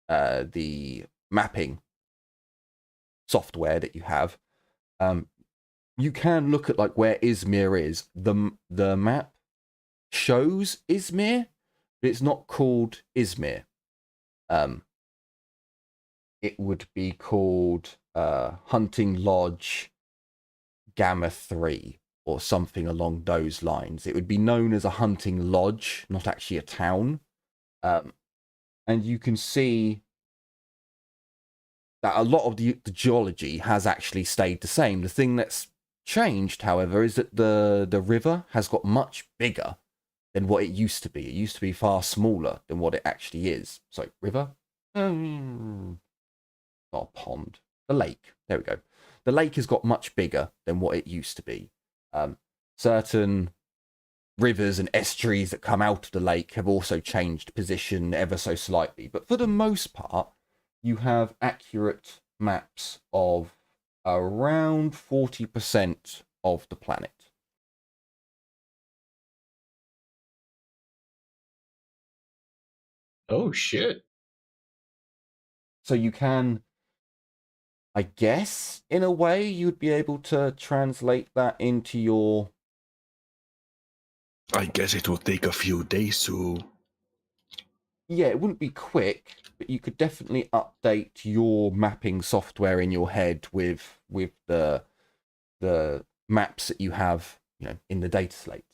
the mapping software that you have, you can look at like where Izmir is. The map shows Izmir, but it's not called Izmir. It would be called Hunting Lodge Gamma 3 or something along those lines. It would be known as a hunting lodge, not actually a town. And you can see that a lot of the geology has actually stayed the same. The thing that's changed, however, is that the river has got much bigger than what it used to be. It used to be far smaller than what it actually is. So, river? Not a pond. The lake. There we go. The lake has got much bigger than what it used to be. Certain rivers and estuaries that come out of the lake have also changed position ever so slightly. But for the most part, you have accurate maps of around 40% of the planet. Oh shit. So you can, I guess, in a way, you'd be able to translate that into your... I guess it will take a few days to... Yeah, it wouldn't be quick, but you could definitely update your mapping software in your head with the maps that you have, in the data slate.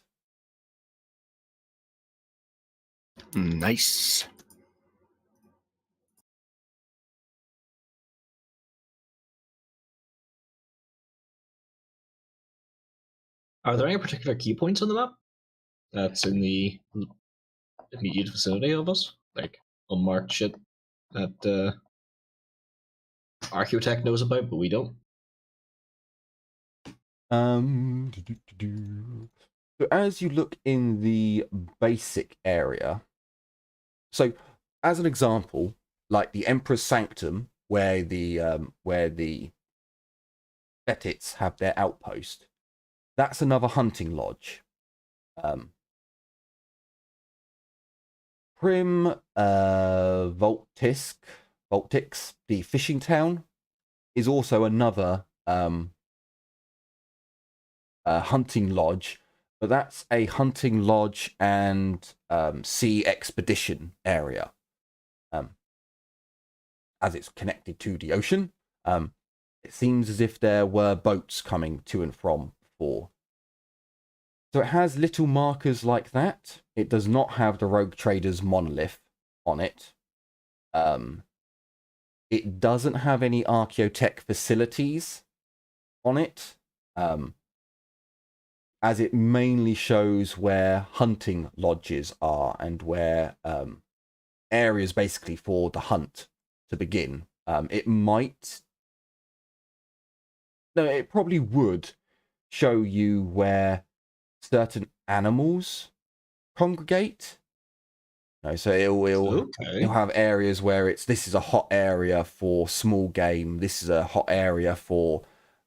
Nice. Are there any particular key points on the map that's in the immediate vicinity of us? Like unmarked shit that Archeotech knows about, but we don't? So as you look in the basic area, so as an example, like the Emperor's Sanctum, where the Fetids have their outpost, that's another hunting lodge. Prim Voltix, the fishing town, is also another hunting lodge, but that's a hunting lodge and sea expedition area. As it's connected to the ocean, it seems as if there were boats coming to and from before. So it has little markers like that. It does not have the Rogue Traders monolith on it. It doesn't have any Archeotech facilities on it, as it mainly shows where hunting lodges are and where areas basically for the hunt to begin. It probably would show you where certain animals congregate. So it'll have areas where this is a hot area for small game, this is a hot area for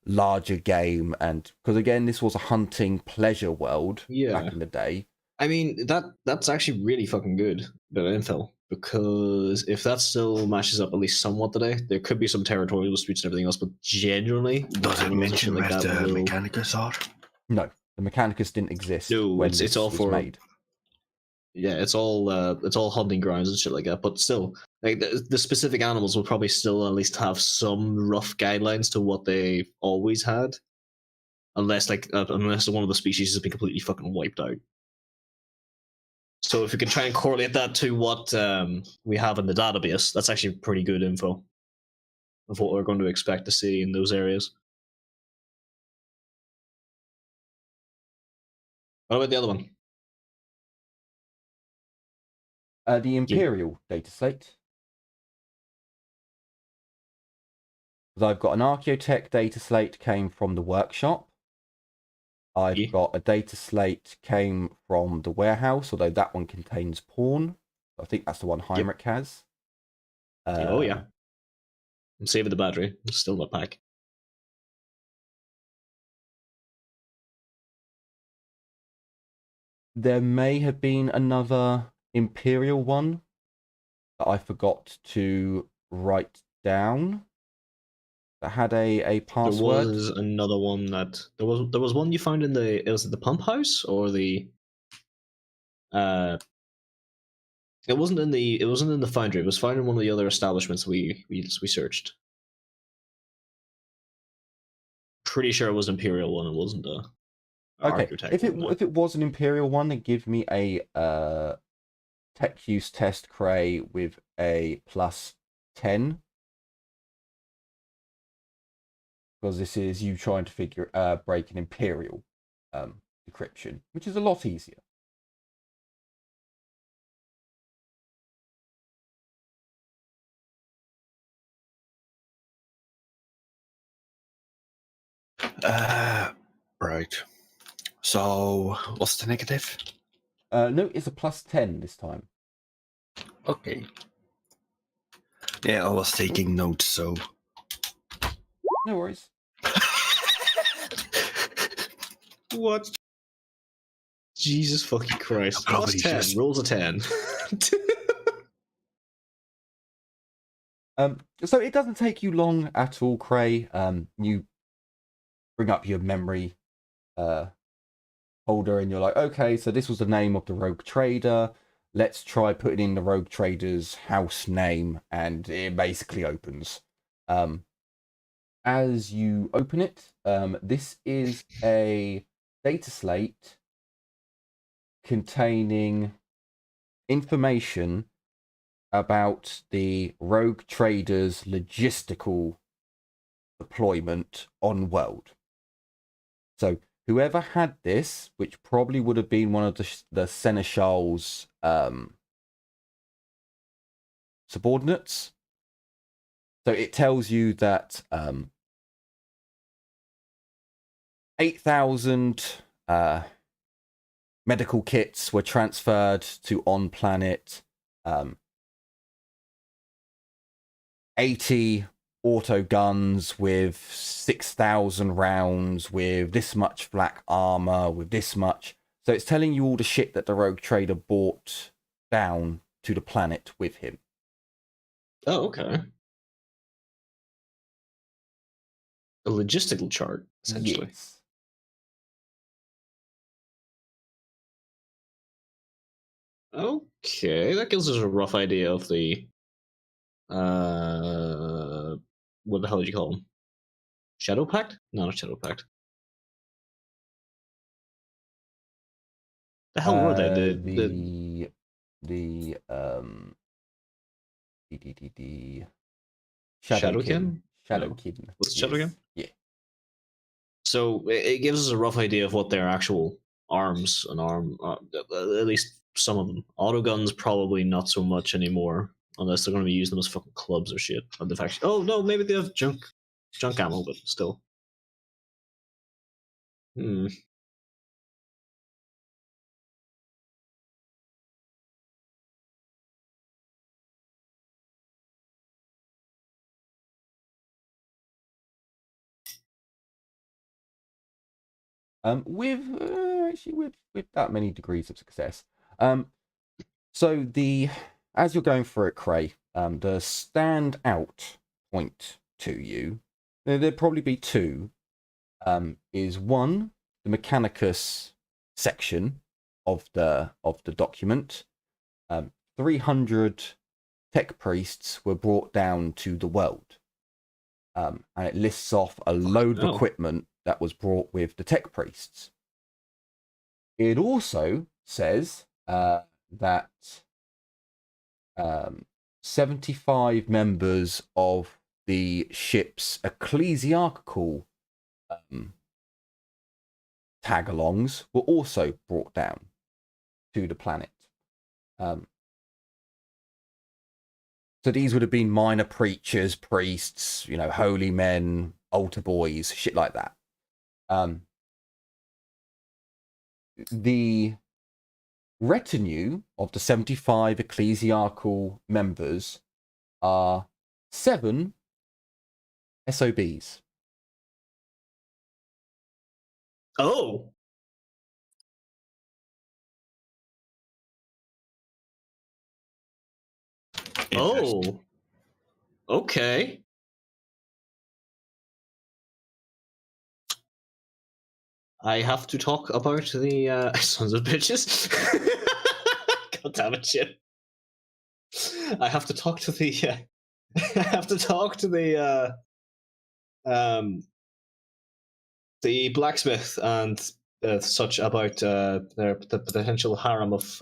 larger game, and because again this was a hunting pleasure world back in the day. I mean that's actually really fucking good, bit of info, because if that still matches up at least somewhat today, there could be some territorial disputes and everything else, but genuinely, does it mention like where that the Mechanicus are? No, the Mechanicus didn't exist. No, when it's all was for made. Yeah, it's all hunting grounds and shit like that. But still, like the specific animals will probably still at least have some rough guidelines to what they always had, unless one of the species has been completely fucking wiped out. So if we can try and correlate that to what we have in the database, that's actually pretty good info of what we're going to expect to see in those areas. What about the other one? The Imperial data slate. Because I've got an Archaeotech data slate came from the workshop. I've got a data slate came from the warehouse, although that one contains porn. I think that's the one Heinrich has. Oh yeah. I'm saving the battery. It's still in my pack. There may have been another Imperial one that I forgot to write down that had a password. There was another one that there was one you found in the was it the pump house or the it wasn't in the foundry. It was found in one of the other establishments we searched. Pretty sure it was Imperial one. It wasn't a Okay, Archaeotech if one, it was an Imperial one, then give me a tech use test cray with a +10. Because this is you trying to break an Imperial decryption, which is a lot easier. Right. So, what's the negative? No, it's a +10 this time. Okay. Yeah, I was taking notes, so. No worries. What? Jesus fucking Christ! Probably Plus 10 just- rolls a 10. So it doesn't take you long at all, Cray. You bring up your memory holder and you're like, okay, so this was the name of the rogue trader. Let's try putting in the rogue trader's house name, and it basically opens. As you open it, this is a data slate containing information about the rogue trader's logistical deployment on world. So whoever had this, which probably would have been one of the Seneschal's subordinates. So it tells you that 8,000 medical kits were transferred to on-planet. 80 auto guns with 6,000 rounds, with this much flak armor, with this much. So it's telling you all the shit that the rogue trader brought down to the planet with him. Oh, okay. A logistical chart, essentially. Yes. Okay, that gives us a rough idea of the what the hell did you call them? Shadow Pact? No, not Shadow Pact. The hell were they? The Shadowkin? Shadowkin. Was it Shadowkin? Yeah. So it gives us a rough idea of what their actual arms and at least some of them. Autoguns probably not so much anymore, unless they're going to be using them as fucking clubs or shit. Or the fact, oh no, maybe they have junk ammo, but still. With that many degrees of success. So as you're going through it, Cray, the standout point to you, there'd probably be two. Is one, the Mechanicus section of the document. 300 tech priests were brought down to the world. And it lists off a load of equipment that was brought with the tech priests. It also says that 75 members of the ship's ecclesiastical tag-alongs were also brought down to the planet. So these would have been minor preachers, priests, holy men, altar boys, shit like that. The retinue of the 75 ecclesiarchal members are 7 SOBs. Oh. Oh. Okay. I have to talk about the sons of bitches. God damn it, shit. I have to talk to the. I have to talk to the blacksmith and such about the potential harem of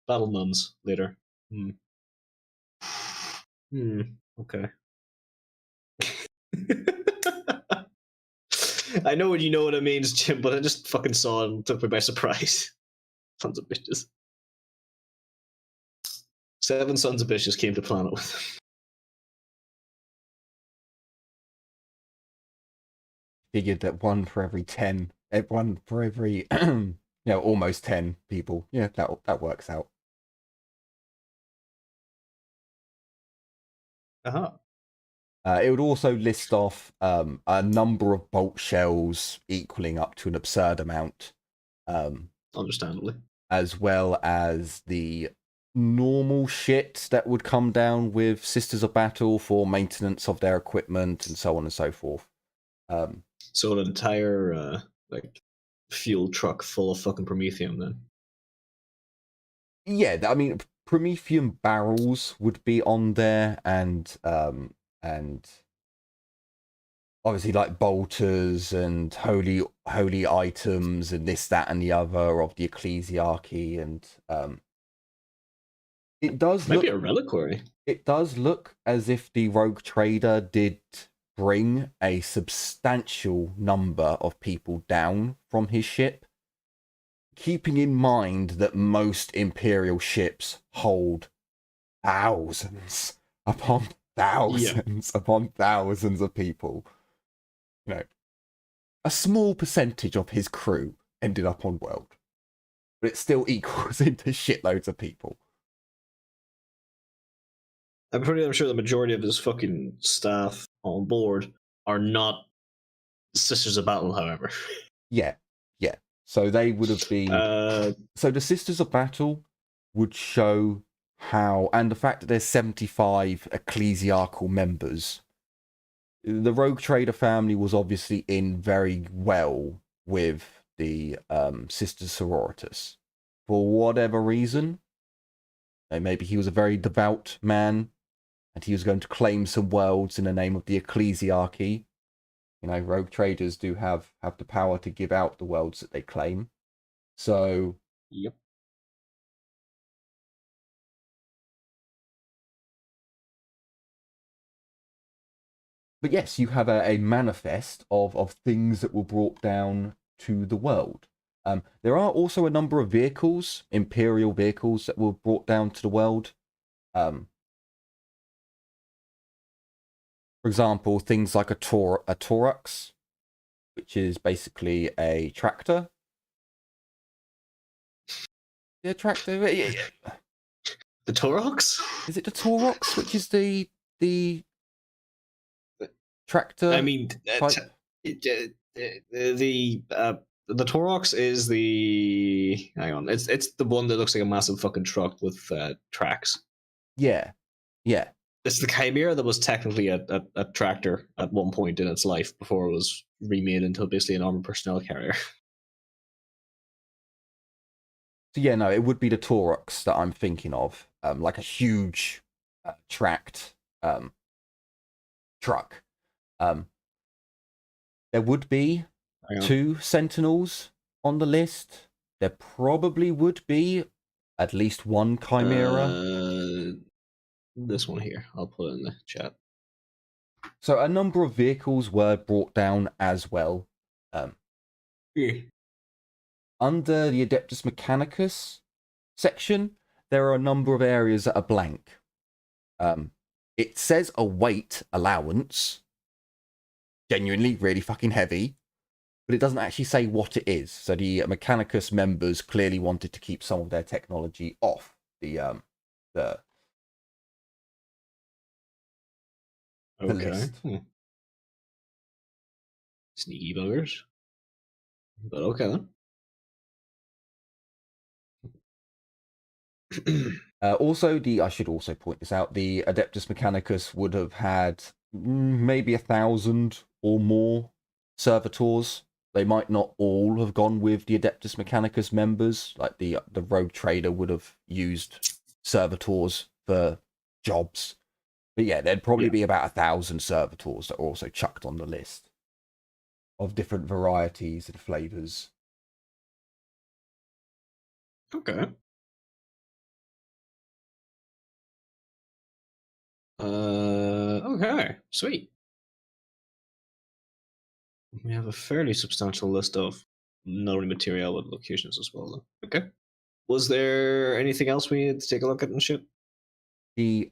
battle nuns later. Okay. I know you know what it means, Jim, but I just fucking saw it and took me by surprise. Sons of bitches. 7 sons of bitches came to planet with him. Figured that 1 for every 10, 1 for every, almost 10 people. Yeah, that works out. Uh-huh. It would also list off a number of bolt shells equaling up to an absurd amount. Understandably. As well as the normal shit that would come down with Sisters of Battle for maintenance of their equipment and so on and so forth. So an entire fuel truck full of fucking Promethium then. Yeah, I mean, Promethium barrels would be on there, and obviously like bolters and holy items and this, that, and the other of the ecclesiarchy, and it does maybe a reliquary. It does look as if the rogue trader did bring a substantial number of people down from his ship, keeping in mind that most Imperial ships hold thousands upon thousands upon thousands of people. A small percentage of his crew ended up on world, but it still equals into shitloads of people. I'm pretty sure the majority of his fucking staff on board are not Sisters of Battle, however. Yeah. So they would have been... So the Sisters of Battle would show how... And the fact that there's 75 ecclesiarchal members. The Rogue Trader family was obviously in very well with the Sisters Sororitas. For whatever reason. Maybe he was a very devout man, and he was going to claim some worlds in the name of the ecclesiarchy. Rogue traders do have the power to give out the worlds that they claim. So, yep. But yes, you have a manifest of things that were brought down to the world. There are also a number of vehicles, Imperial vehicles, that were brought down to the world. For example, things like a Torux, which is basically a tractor. The tractor. The Torux? Is it the Torux, which is the tractor? I mean, the Torux is the... Hang on, it's the one that looks like a massive fucking truck with tracks. Yeah. It's the Chimera that was technically a tractor at one point in its life before it was remade into basically an armored personnel carrier. So yeah, no, it would be the Torux that I'm thinking of, like a huge tracked truck. There would be 2 Sentinels on the list. There probably would be at least 1 Chimera. This one here, I'll put it in the chat. So a number of vehicles were brought down as well. Yeah. under the Adeptus Mechanicus section, there are a number of areas that are blank. It says a weight allowance, genuinely really fucking heavy, but it doesn't actually say what it is. So the Mechanicus members clearly wanted to keep some of their technology off the list. Sneaky buggers. But okay then. Also, I should also point this out, the Adeptus Mechanicus would have had maybe 1,000 or more servitors. They might not all have gone with the Adeptus Mechanicus members. Like the rogue trader would have used servitors for jobs. But yeah, there'd probably be about 1,000 servitors that are also chucked on the list of different varieties and flavors. Okay. Okay, sweet. We have a fairly substantial list of not only material but locations as well, though. Okay. Was there anything else we had to take a look at and shit? The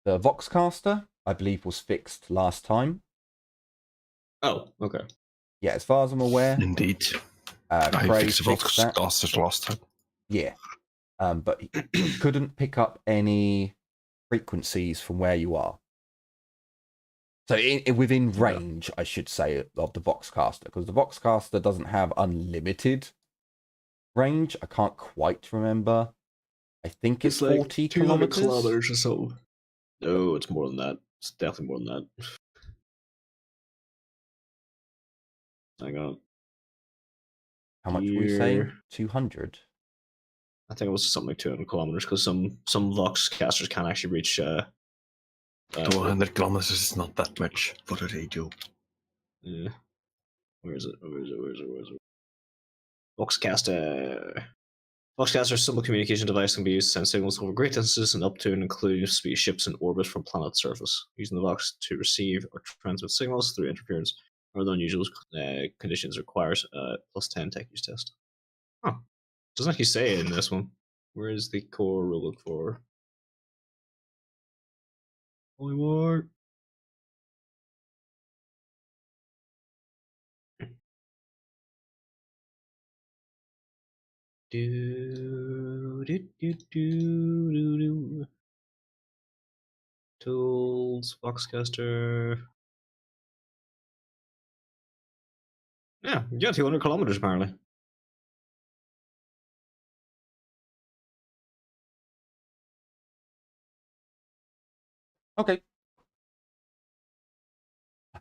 Voxcaster, I believe, was fixed last time. Oh, okay. Yeah, as far as I'm aware. Indeed. I fixed the Voxcaster last time. Yeah. But he couldn't pick up any frequencies from where you are. So within range, I should say, of the Voxcaster, because the Voxcaster doesn't have unlimited range. I can't quite remember. I think it's 40 kilometers. Kilometers or so. No, it's more than that. It's definitely more than that. Hang on. How much were you saying? 200? I think it was something like 200 kilometers, because some Voxcasters can actually reach 200 kilometers is not that much for a radio. Yeah. Where is it? Voxcaster. Voxcaster is a simple communication device can be used to send signals over great distances and up to and including spaceships in orbit from planet surface. Using the Vox to receive or transmit signals through interference or other unusual conditions requires a +10 tech use test. Huh. Doesn't actually say it in this one. Where is the core rulebook for? Holy war. Tools, Voxcaster. Yeah, 200 kilometers apparently. Okay.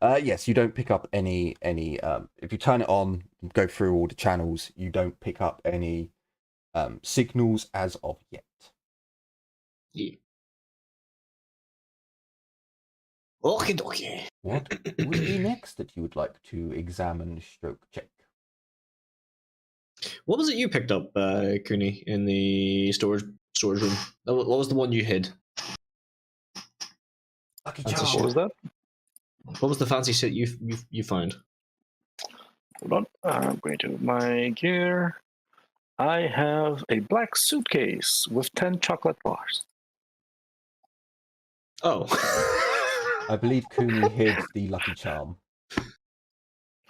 Yes, you don't pick up any if you turn it on and go through all the channels, you don't pick up any signals as of yet. Yeah. Okie dokie. What would be next that you would like to examine, stroke, check? What was it you picked up, Cooney, in the storage room? What was the one you hid? Lucky That's a charm. shit. What was that? What was the fancy shit you found? Hold on. I'm going to my gear. I have a black suitcase with 10 chocolate bars. Oh. I believe Cooney hid the lucky charm.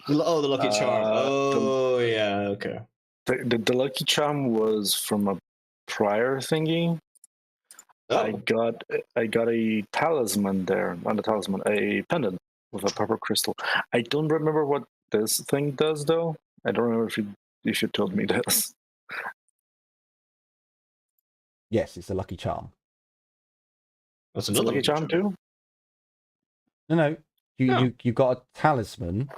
The lucky charm. Yeah, okay. The lucky charm was from a prior thingy. Oh. I got a talisman there, not a talisman, a pendant with a purple crystal. I don't remember what this thing does though. I don't remember if you told me this. Yes, it's a lucky charm. That's It's a lucky charm too? No. You got a talisman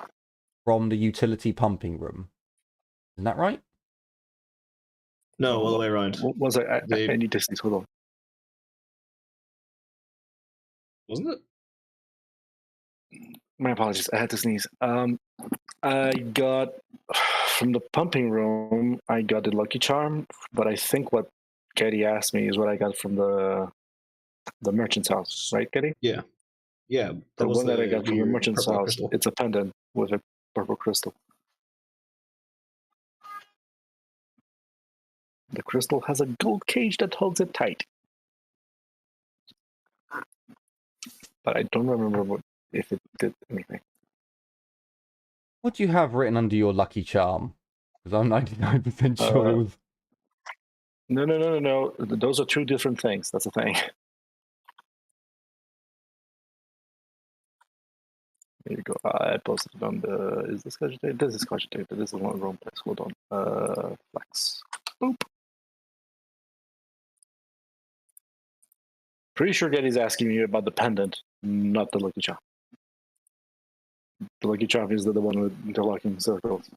from the utility pumping room. Isn't that right? No, all the way around. What was I need to see. Hold on. Wasn't it? My apologies. I had to sneeze. I got from the pumping room. I got the lucky charm, but I think what Katie asked me is what I got from the merchant's house, right, Katie? Yeah. The one that I got from the merchant's house. Crystal. It's a pendant with a purple crystal. The crystal has a gold cage that holds it tight. But I don't remember if it did anything. What do you have written under your lucky charm? Because I'm 99% sure it was. No. Those are two different things. That's the thing. There you go. I posted it on the. Is this cogitated? This is cogitated. This is one wrong place. Hold on. Flex. Boop. Pretty sure Getty's asking you about the pendant, not the lucky charm. The lucky charm is the one with interlocking circles.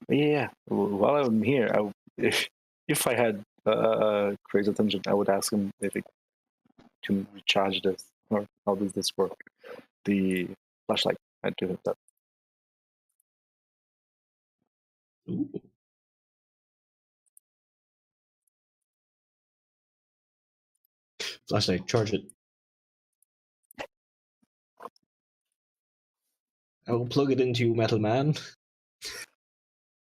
Yeah. While I'm here, if I had crazy attention, I would ask him if it can recharge this, or how does this work? The flashlight. I do have that. Ooh. Flashlight, charge it. I will plug it into you, metal man.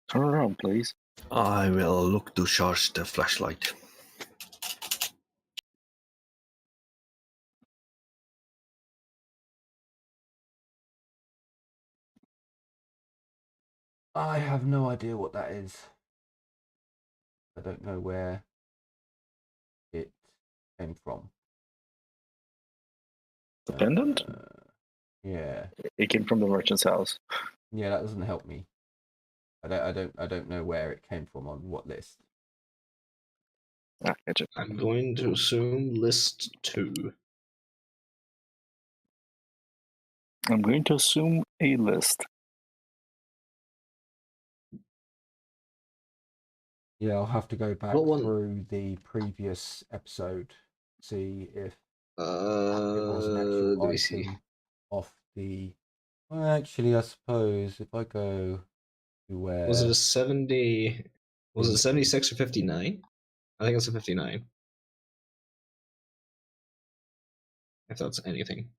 Turn around, please. I will look to charge the flashlight. I have no idea what that is. I don't know where it came from. The pendant? Yeah. It came from the merchant's house. Yeah, that doesn't help me. I don't know where it came from on what list. Ah, gotcha. I'm going to assume list 2. I'm going to assume a list. Yeah, I'll have to go back through the previous episode, see if it was an actual Let me see. item off the. Well, actually, I suppose if I go to where Was it a 70? Was it 76 or 59? I think it's a 59. If that's anything.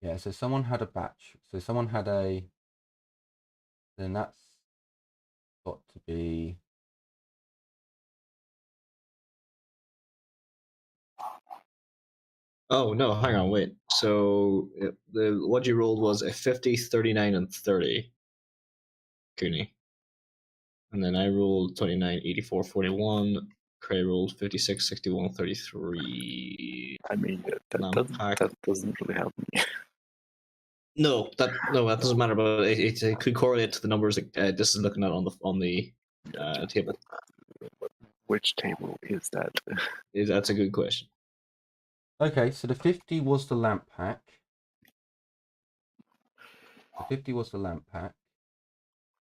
Yeah, so someone had a batch. So someone had a. Then that's got to be. Oh no, hang on, wait. So the what you rolled was a 50, 39, and 30. Cooney. And then I rolled 29, 84, 41. Cray rolled 56, 61, 33. I mean, that doesn't really help me. No, that doesn't matter. But it could correlate to the numbers that this is looking at on the table. Which table is that? That's a good question. Okay, so the 50 was the lamp pack. The 50 was the lamp pack.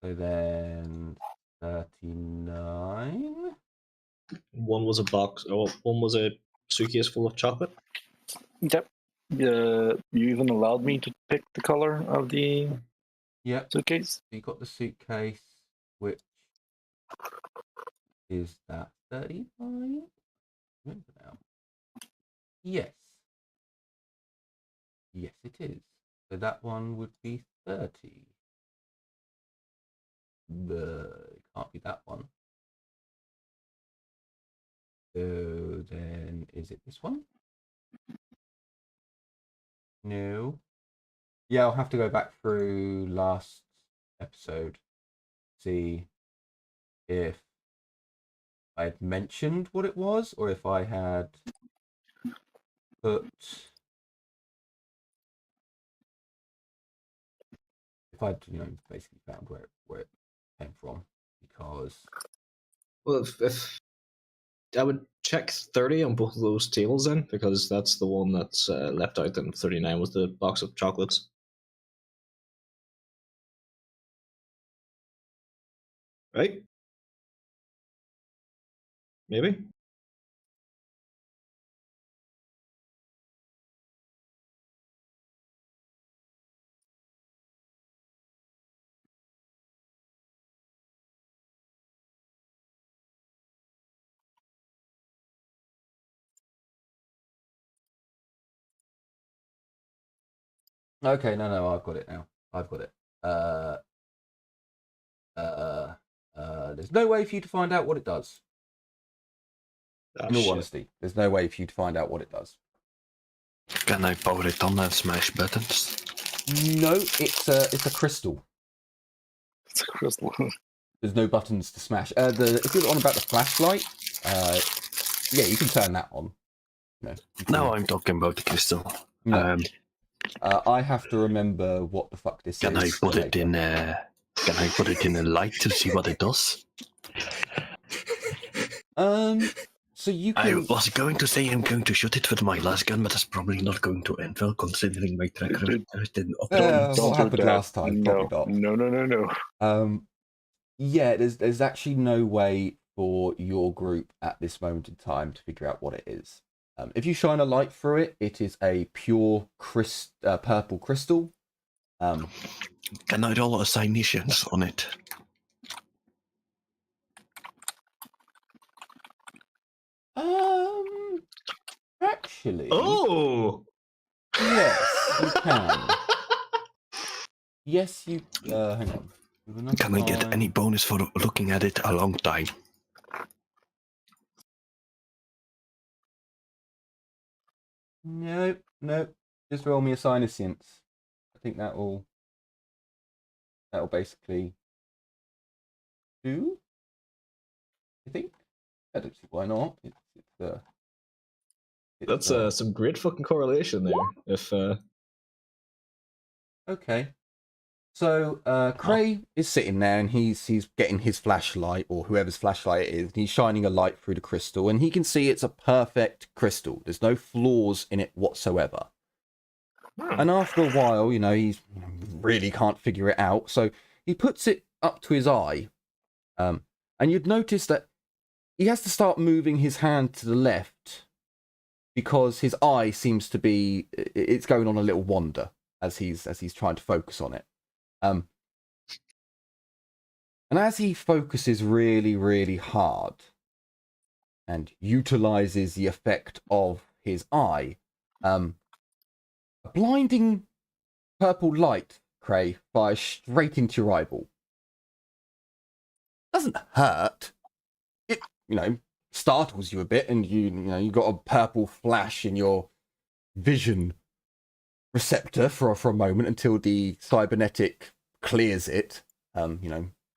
So then 39. One was a box, or one was a suitcase full of chocolate. Yep. You even allowed me to pick the color of the suitcase. You got the suitcase, which is that 35? Remember now. Yes. Yes, it is. So that one would be 30. But it can't be that one. So then, is it this one? No. Yeah, I'll have to go back through last episode, see if I had mentioned what it was, or if I had put, if I'd basically found where it came from, because Well, if I would check 30 on both of those tables then, because that's the one that's left out, and 39 was the box of chocolates. Right? Maybe? Okay, no, I've got it now. I've got it. There's no way for you to find out what it does. Oh, In all shit. honesty, there's no way for you to find out what it does. Can I power it on and smash buttons? No, it's a crystal. It's a crystal. There's no buttons to smash. If you're on about the flashlight, yeah, you can turn that on. No, No, I'm talking about the crystal. No. I have to remember what the fuck this Can is. I put it in? Can I put it in a light to see what it does? So you I can. was going to say I'm going to shoot it with my last gun, but that's probably not going to end well considering my track record in What do happened that. last time? No, Probably not. no. Yeah, there's actually no way for your group at this moment in time to figure out what it is. If you shine a light through it, it is a pure purple crystal. Can I roll assignations on it? Actually, Oh! yes, you can. Yes, you. Hang on. Can I get any bonus for looking at it a long time? No. Just roll me a Science. I think that'll basically do. I think. I don't see why not. That's some great fucking correlation there. If Okay. So Cray is sitting there and he's getting his flashlight, or whoever's flashlight it is, and he's shining a light through the crystal, and he can see it's a perfect crystal. There's no flaws in it whatsoever. And after a while, he really can't figure it out, so he puts it up to his eye, and you'd notice that he has to start moving his hand to the left because his eye seems to be, it's going on a little wander as he's trying to focus on it. And as he focuses really, really hard and utilizes the effect of his eye, a blinding purple light, Cray, fires straight into your eyeball. Doesn't hurt. It, startles you a bit, and you got a purple flash in your vision receptor for a moment until the cybernetic clears it.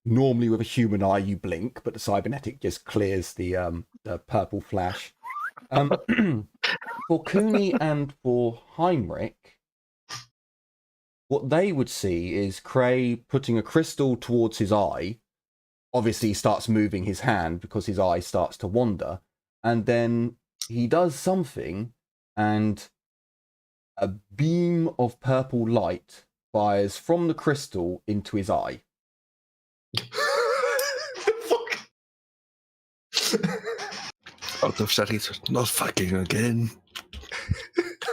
Normally with a human eye you blink, but the cybernetic just clears the purple flash. For Cooney and for Heinrich, what they would see is Cray putting a crystal towards his eye. Obviously, he starts moving his hand because his eye starts to wander, and then he does something, and a beam of purple light fires from the crystal into his eye. fuck. Out of series, not fucking again.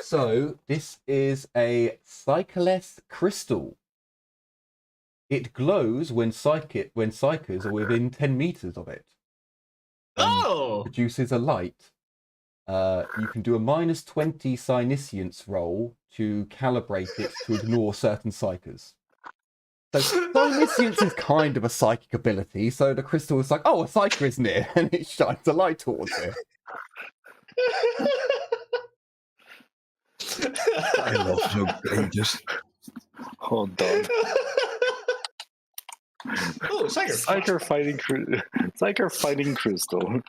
So this is a Psycholess crystal. It glows when psychers are within 10 meters of it. Oh! Produces a light. You can do a -20 Psyniscience roll to calibrate it to ignore certain psychers. So Psyniscience is kind of a psychic ability, so the crystal is like, oh, a psyker is near, and it shines a light towards it. I love no pages. Hold on. Oh, Psyker fighting crystal.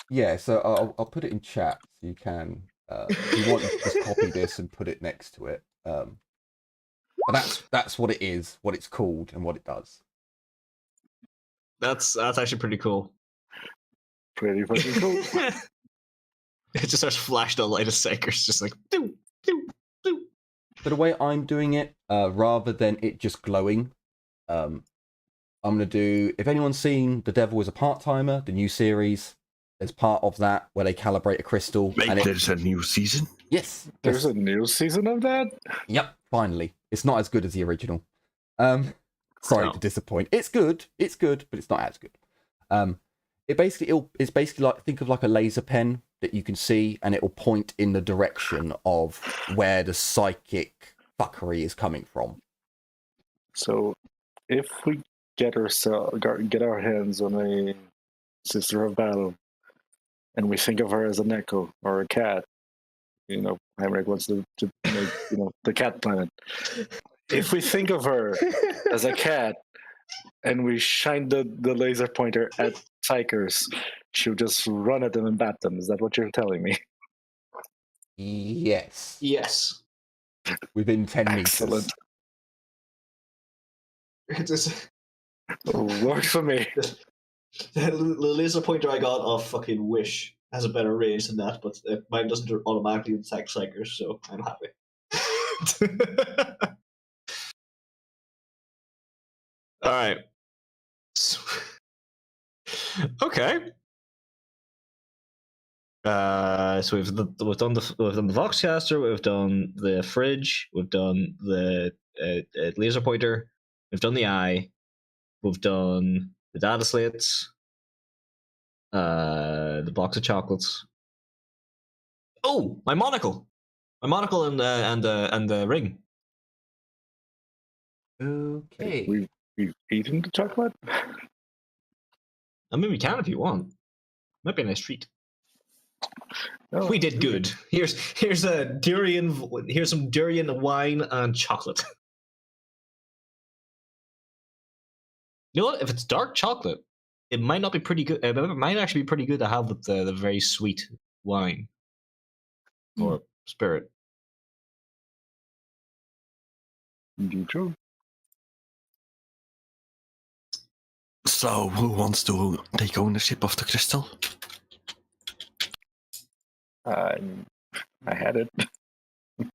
Yeah, so I'll put it in chat so you can. If you want, you can just copy this and put it next to it. But that's what it is, what it's called, and what it does. That's actually pretty cool. Pretty fucking cool. It just starts flashing a light of Psychers, just like doo, doo, doo. So the way I'm doing it, rather than it just glowing, I'm gonna do. If anyone's seen The Devil is a Part-Timer, the new series, there's part of that where they calibrate a crystal. Wait, and there's a new season? Yes. There's a new season of that? Yep, finally. It's not as good as the original. Sorry to disappoint. It's good, but it's not as good. It's basically like, think of like a laser pen that you can see, and it will point in the direction of where the psychic fuckery is coming from. So, if we get our hands on a Sister of Battle, and we think of her as an echo or a cat, Heinrich wants to make the cat planet. If we think of her as a cat, and we shine the laser pointer at psychers, she'll just run at them and bat them. Is that what you're telling me? Yes. Yes. Within 10 Excellent. It's Works for me. the laser pointer I got off fucking Wish has a better range than that, but mine doesn't automatically attack psychers, so I'm happy. All right. Okay. So we've done the Voxcaster, we've done the fridge, we've done the laser pointer, we've done the eye, we've done the data slates, the box of chocolates. Oh, my monocle and the ring. Okay. We've eaten the chocolate. I mean, we can if you want. Might be a nice treat. No, We did good. Here's a durian. Here's some durian wine and chocolate. You know what? If it's dark chocolate, it might not be pretty good. It might actually be pretty good to have with the very sweet wine or spirit. Indeed true. So, who wants to take ownership of the crystal? I had it.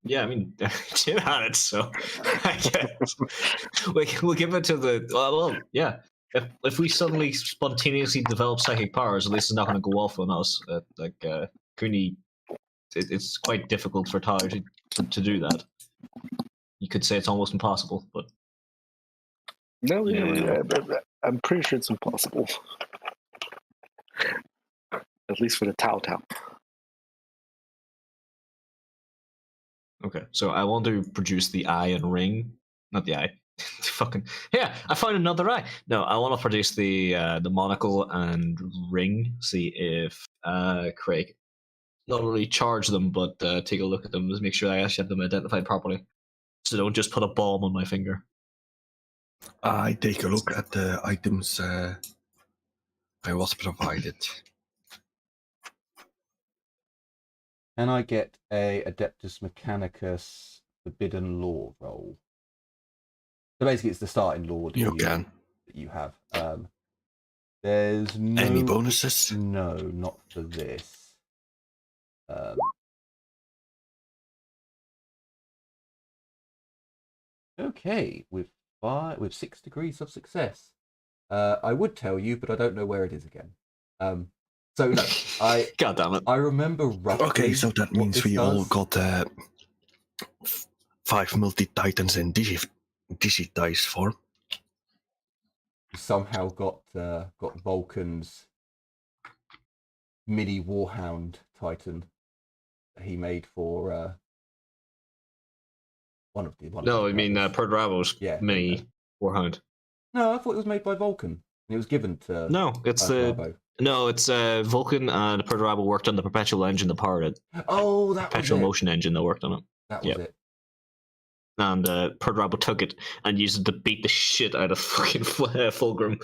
Yeah, I mean, Jim had it, so I guess we'll give it to the. Well, yeah. If we suddenly spontaneously develop psychic powers, at least it's not going to go off on us. It's quite difficult for Tyler to do that. You could say it's almost impossible, but No, I'm pretty sure it's impossible. At least for the Tau Tau. okay. So I want to produce the eye and ring, not the eye. Fucking yeah! I found another eye. No, I want to produce the monocle and ring. See if Craig not only charge them, but take a look at them to make sure I actually have them identified properly. So don't just put a bomb on my finger. I take a look at the items I was provided. Can I get a Adeptus Mechanicus Forbidden Law roll? So basically, it's the starting law that you have. There's no Any bonuses? No, not for this. Okay, with 6 degrees of success. I would tell you, but I don't know where it is again. So no, God damn it. I remember roughly. Okay, so that means we all got 5 multi-titans in digi dice form. Somehow got Vulcan's mini Warhound Titan that he made for one of the. No, I mean Perdrabo's mini Warhound. No, I thought it was made by Vulcan. And it was given to. No, it's Vulcan and Perdrabo worked on the perpetual engine that powered it. Oh, that perpetual was motion engine that worked on it. That was it. And Perdrabo took it and used it to beat the shit out of fucking Fulgrim.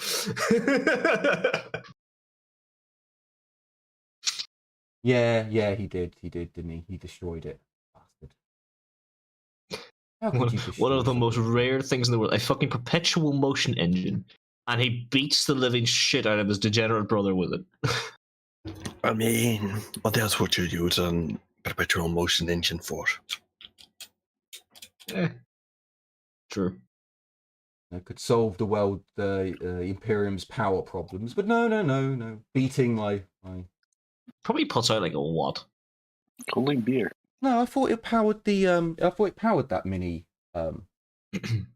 Yeah, he did, didn't he? He destroyed it. Bastard. How could you destroy one of the something? most rare things in the world. A fucking perpetual motion engine. And he beats the living shit out of his degenerate brother with it. I mean, what else would you use a perpetual motion engine for? True. It could solve the world, Imperium's power problems, but no. Beating my. Probably puts out like a watt. Cooling beer. No, I thought it powered the. I thought it powered that mini. That mini.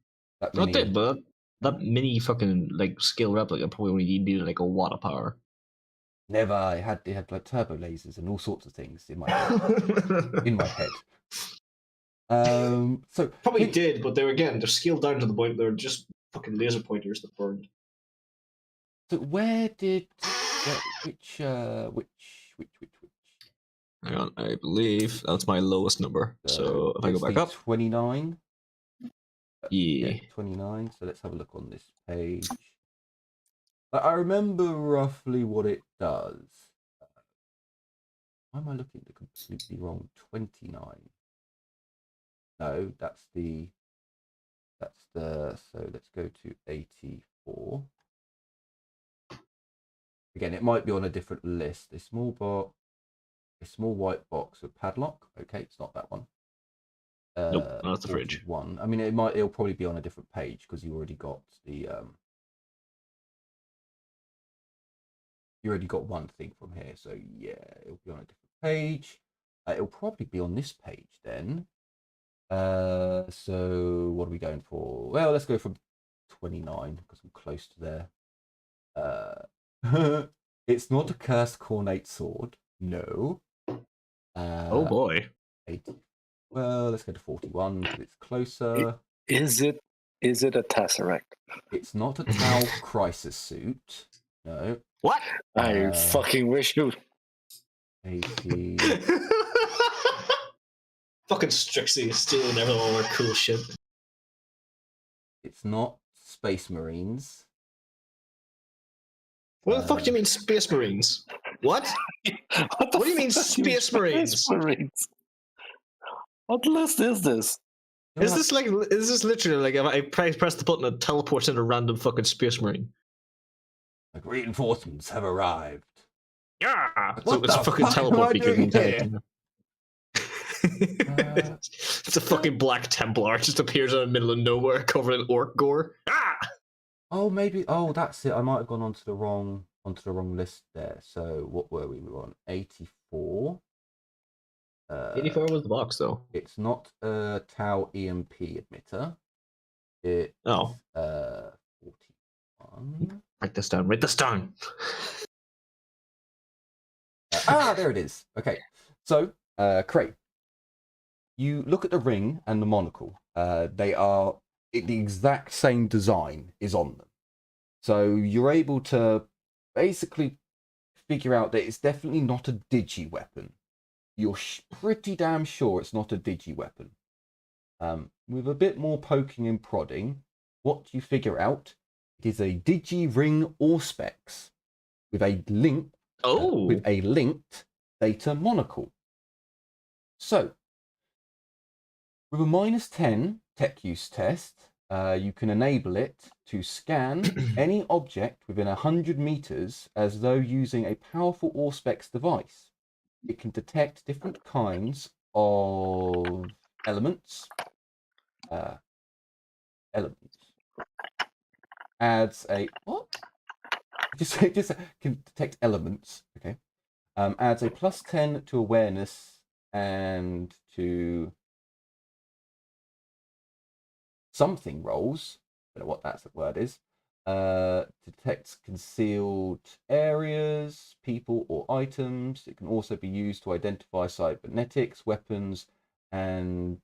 It did, but that mini fucking like scale replica probably only needed like a watt of power. Never. It had like turbo lasers and all sorts of things in my head. In my head. So Probably did, but they're scaled down to the point they're just fucking laser pointers that burned. So which Hang on, I believe that's my lowest number. So if I go back up, 29. yeah. 29. So let's have a look on this page. I remember roughly what it does. Why am I looking at the completely wrong 29? No, that's the so let's go to 84. Again, it might be on a different list. A small white box with padlock. Okay, it's not that one. Nope, not the fridge. One. I mean, it'll probably be on a different page because you already got the you already got one thing from here. So yeah, it'll be on a different page. It'll probably be on this page then. So what are we going for? Well, let's go from 29 because I'm close to there. It's not a cursed cornate sword. No. Oh boy. 80. Well, let's go to 41 because it's closer. Is it a tesseract? It's not a Tau crisis suit. No. What? I fucking wish you. 80. Fucking Strixie is stealing all our cool shit. It's not Space Marines. What the fuck do you mean Space Marines? What? What do you mean Space Marines? What list is this? Is this literally like if I press the button it teleports in a random fucking Space Marine? Like reinforcements have arrived. Yeah! What it's the a fucking fuck teleport am I beacon. doing here? It's a fucking black Templar. It just appears in the middle of nowhere covered in orc gore. Ah! Oh, maybe. Oh, that's it. I might have gone onto the wrong list there. So what were we? We were on 84. 84 was the box though. It's not a Tau EMP emitter. It's 41. Write this down. Write this down. There it is. Okay. So, Craig, you look at the ring and the monocle. They are the exact same design is on them. So you're able to basically figure out that it's definitely not a digi weapon. You're pretty damn sure it's not a digi weapon. With a bit more poking and prodding, what you figure out, it is a digi ring auspex with a link with a linked data monocle. So, with a -10 tech use test, you can enable it to scan any object within 100 meters as though using a powerful auspex device. It can detect different kinds of elements. Adds a what? Just can detect elements. Okay. Adds a +10 to awareness and to something rolls. I don't know what that word is. Detects concealed areas, people, or items. It can also be used to identify cybernetics, weapons, and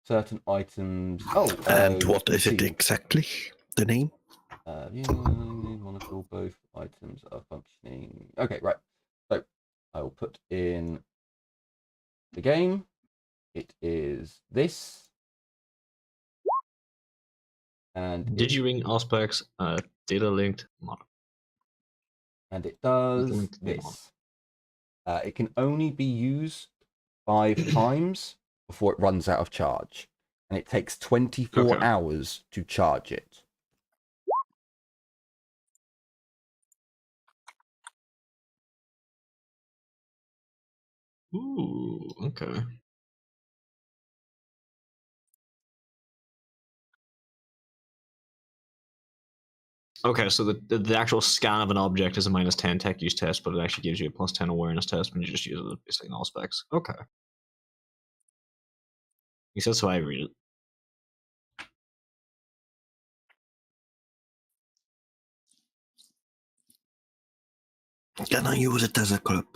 certain items. And what is it exactly? The name? Monocle, both items are functioning. Okay, right. So I will put in the game. It is this. And Digiring auspex data linked model. And it does this. It can only be used 5 times before it runs out of charge. And it takes 24 hours to charge it. Ooh, okay. Okay, so the actual scan of an object is a -10 tech use test, but it actually gives you a +10 awareness test when you just use it basically in all specs. Okay. At least that's how I read it. Can I use it as a club?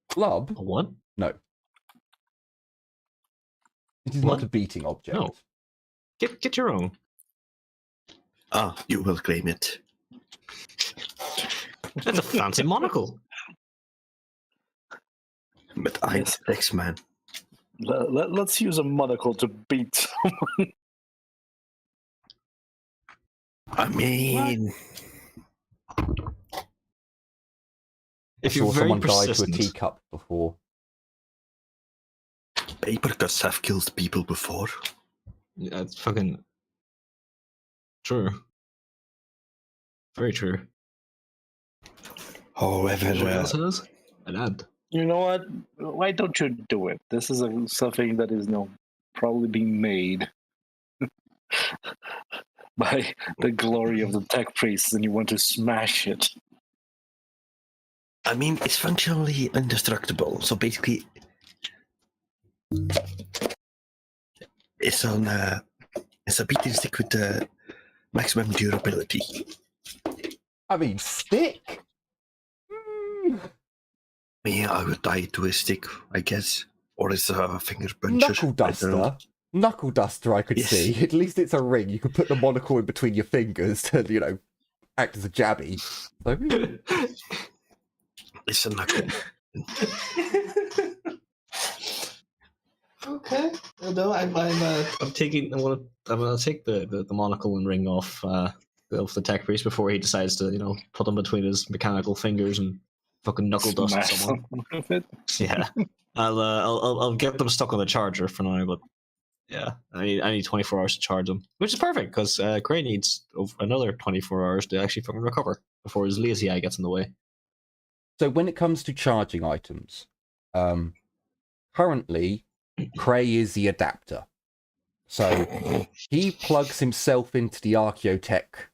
Club? A what? No. It is What? not a beating object. No. Get your own. Ah, you will claim it. That's a fancy monocle. But I'm Yes. the next man. Let's use a monocle to beat. I mean, I If you're saw very someone die to a persistent, teacup before. paper cuts have killed people before. yeah, it's fucking true. Very true. However, What else it is? An ad. You know what? Why don't you do it? This is something that is probably being made by the glory of the tech priests, and you want to smash it. I mean, it's functionally indestructible. So basically, it's a beating stick with maximum durability. I mean, stick? Me, I would tie it to a stick, I guess, or it's a finger puncher. Knuckle I don't know. duster? Knuckle duster, I could Yes. see. At least it's a ring. You could put the monocle in between your fingers to, act as a jabby. So, It's a knuckle. Okay. No, I'm taking. I'm gonna take the monocle and ring off the tech priest before he decides to put them between his mechanical fingers and fucking knuckle dust Smash someone. something with it. Yeah. I'll get them stuck on the charger for now, but yeah, I need 24 hours to charge them, which is perfect because Gray needs another 24 hours to actually fucking recover before his lazy eye gets in the way. so when it comes to charging items, currently, Cray is the adapter. So he plugs himself into the Archaeotech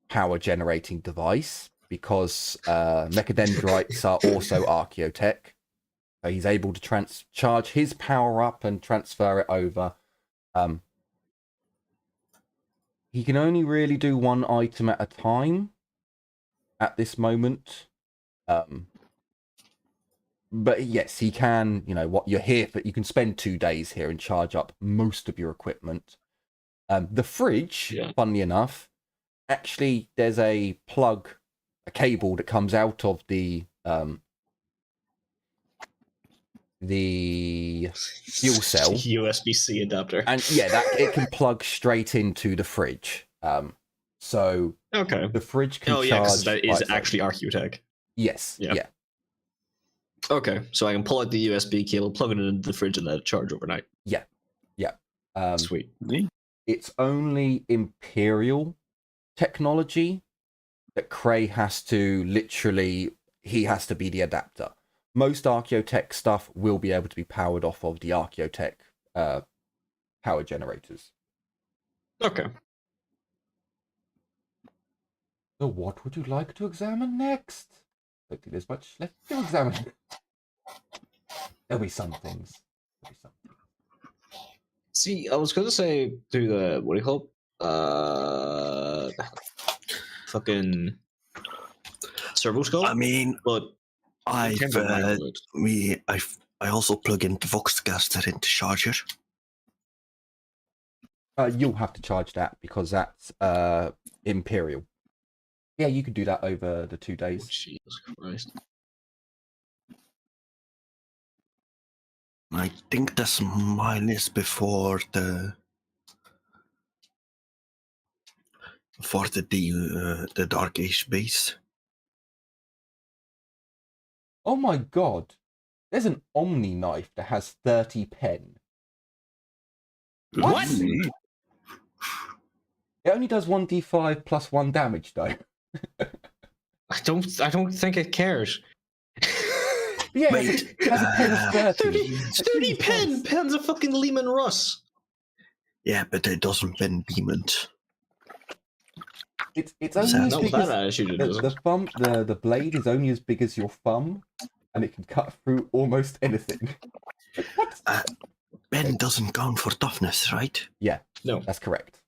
power generating device because mechadendrites are also Archaeotech. So he's able to charge his power up and transfer it over. He can only really do one item at a time at this moment. But yes, he can, what you're here for. You can spend 2 days here and charge up most of your equipment. The fridge, funnily enough, actually, there's a plug, a cable that comes out of the fuel cell. USB-C adapter. And yeah, that it can plug straight into the fridge. So okay. the fridge can charge. Because that is by itself. actually Archaeotech. Yes. Yeah. Okay, so I can pull out the USB cable, plug it into the fridge, and let it charge overnight. Yeah. Sweet. It's only Imperial technology that Cray has to he has to be the adapter. Most Archaeotech stuff will be able to be powered off of the Archaeotech power generators. Okay. So what would you like to examine next? Don't think there's much left to examine. There'll be some things. See, I was going to say do the, what do you call it? Fucking servo scope. I mean, but I also plug in the Voxcaster into charger. You'll have to charge that because that's Imperial. Yeah, you could do that over the 2 days. Oh, Jesus Christ. I think that's my list before the Dark Age base. Oh my god. There's an Omni knife that has 30 pen. What? It only does 1d5 plus 1 damage though. I don't think it cares. Yeah, Wait, it has a pen of 30. 30 pen! Pen's a fucking Lehman Russ. Yeah, but it doesn't bend demons. It's only as Not big that as attitude, it doesn't. the blade is only as big as your thumb, and it can cut through almost anything. What? Ben doesn't count for toughness, right? Yeah, No. that's correct.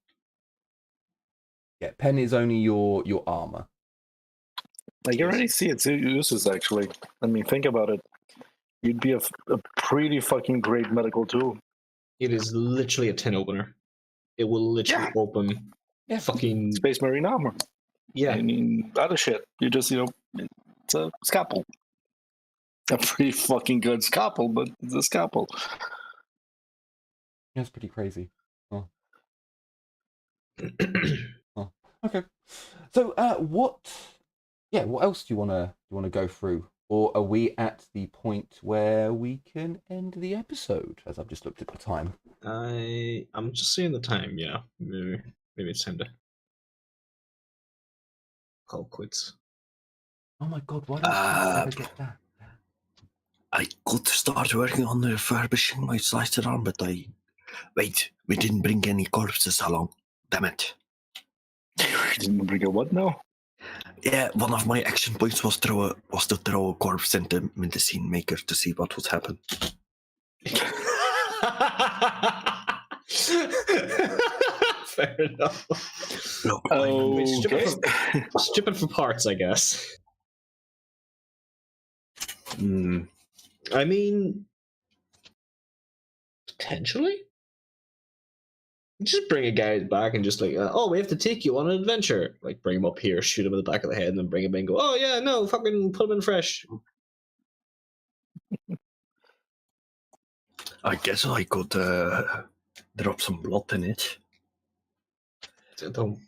Yeah, pen is only your armor. I can already see its uses, actually. I mean, think about it. You'd be a pretty fucking great medical tool. It is literally a tin opener. It will literally open fucking Space Marine armor. yeah. I mean, other shit. You just, it's a scalpel. A pretty fucking good scalpel, but it's a scalpel. That's pretty crazy. Oh. Oh. Okay. So, what else do you wanna go through, or are we at the point where we can end the episode? As I've just looked at the time. I'm just seeing the time. Yeah, maybe it's time to call quits. Oh my god! Why don't I ever get that? I could start working on refurbishing my slicer arm, but wait, we didn't bring any corpses along. Damn it. Didn't bring a what now? Yeah, one of my action points was to throw a corpse in the medicine maker to see what would happen. Fair enough. Look, Strip it for parts, I guess. I mean, potentially. Just bring a guy back and just like, we have to take you on an adventure. Like, bring him up here, shoot him in the back of the head, and then bring him in and go, oh yeah, no, fucking put him in fresh. I guess I could drop some blood in it. Don't,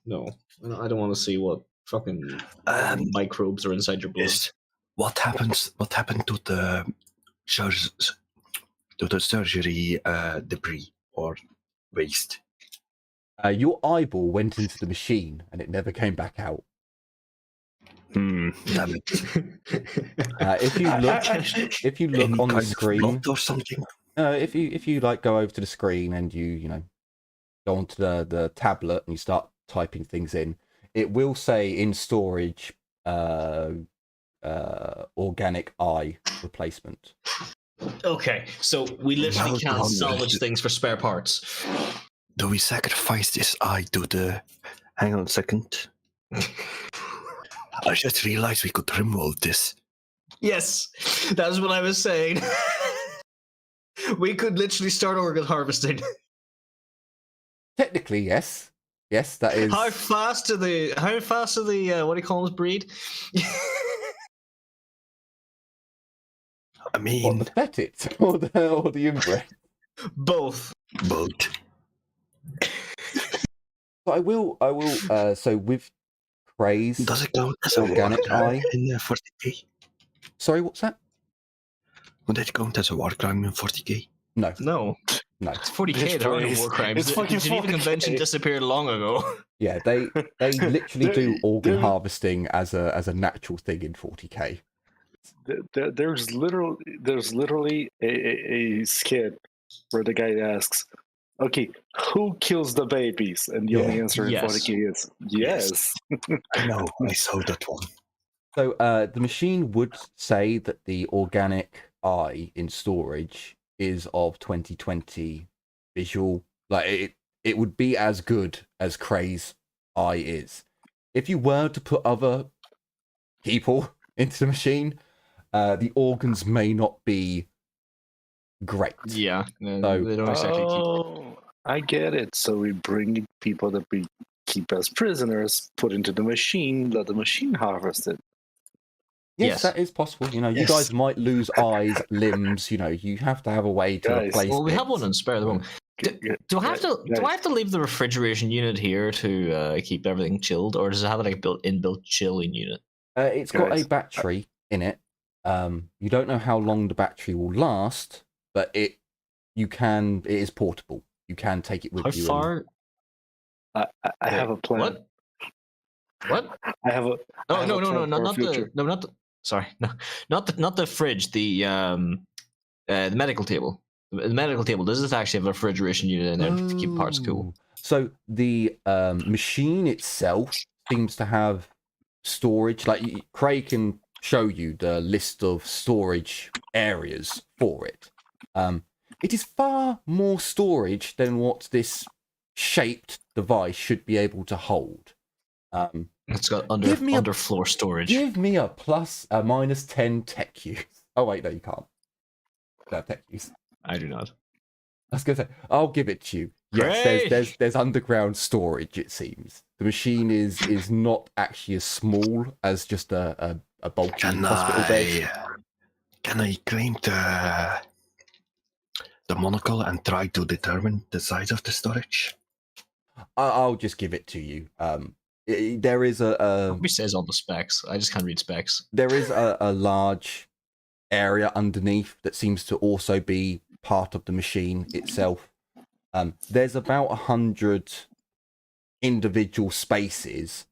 no. I don't want to see what fucking microbes are inside your blood. Yes. What happened to the surgery debris or waste? Your eyeball went into the machine and it never came back out. Damn it. If you look on the screen or something. If you like go over to the screen and you go onto the tablet and you start typing things in, it will say in storage organic eye replacement. Okay, so we literally can't salvage things for spare parts. Do we sacrifice this eye to the... Hang on a second. I just realized we could remove this. Yes, that's what I was saying. We could literally start organ harvesting. Technically, yes. Yes, that is. How fast do the what do you call them, breed? I mean, what, the petit or the inbred? Both. But I will. So with praise, does it count as organic a war crime eye in 40k? Sorry, what's that? Would it count as a war crime in 40k? No. It's 40k. There are no war crimes. It's The fucking Geneva 40K. Convention disappeared long ago. Yeah, they literally do organ there- harvesting as a natural thing in 40k. There's literally a skit where the guy asks, "Okay, who kills the babies?" And the only answer in Yes. 40k is yes. I know, I saw that one. So the machine would say that the organic eye in storage is of 2020 visual. Like it would be as good as Cray's eye is. If you were to put other people into the machine, the organs may not be great. Yeah, So- they don't exactly keep. Oh, I get it. So we bring people that we keep as prisoners, put into the machine, let the machine harvest it. Yes, Yes. that is possible. You Yes. guys might lose eyes, limbs. You have to have a way to Guys. replace. Well, we have bits. one in spare at the moment. Do I have to? Do I have to leave the refrigeration unit here to keep everything chilled, or does it have like a inbuilt chilling unit? It's got Guys, a battery in it. You don't know how long the battery will last, but it is portable. You can take it with How you. far? I have a plan. What? I have a. I Oh have no a no no plan no for our not future. the no not the sorry no not the fridge the medical table. The medical table, does this actually have a refrigeration unit in there to keep parts cool? Oh. So the machine itself seems to have storage. Like Craig can show you the list of storage areas for it. It is far more storage than what this shaped device should be able to hold. It's got Give me a- underfloor storage. Give me a minus 10 tech use. Oh wait, no, you can't. No tech use. I do not. I was gonna say, I'll give it to you. Yes, there's underground storage. It seems the machine is not actually as small as just a bulky hospital bed. Can I claim the monocle and try to determine the size of the storage? I'll just give it to you. There is a Probably says on the specs. I just can't read specs. there is a large area underneath that seems to also be part of the machine itself. There's about 100 individual spaces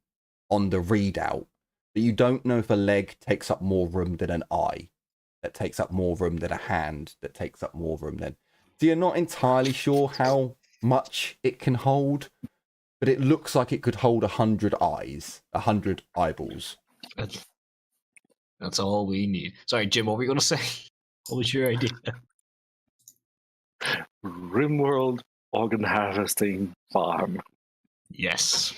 on the readout, but you don't know if a leg takes up more room than an eye, that takes up more room than a hand, that takes up more room than. So you're not entirely sure how much it can hold, but it looks like it could hold 100 eyes, 100 eyeballs. That's all we need. Sorry, Jim, what were you going to say? What was your idea? Rimworld organ harvesting farm. Yes.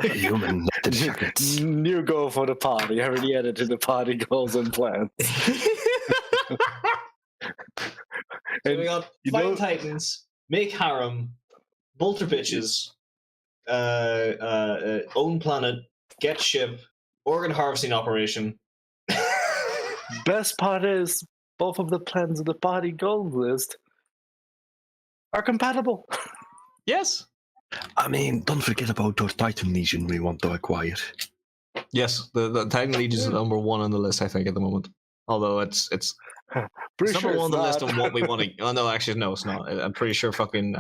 Human knitted jackets. New goal for the party. I already added to the party goals and plans. So we got you Fight know- Titans, make harem, bolter bitches, own planet, get ship, organ harvesting operation. Best part is both of the plans of the party goal list are compatible. Yes. I mean, don't forget about our Titan Legion we want to acquire. Yes, the Titan Legion is number one on the list, I think, at the moment. Although it's Pretty number sure one on the list not. on what we want to. Oh no, actually, no, it's not. I'm pretty sure fucking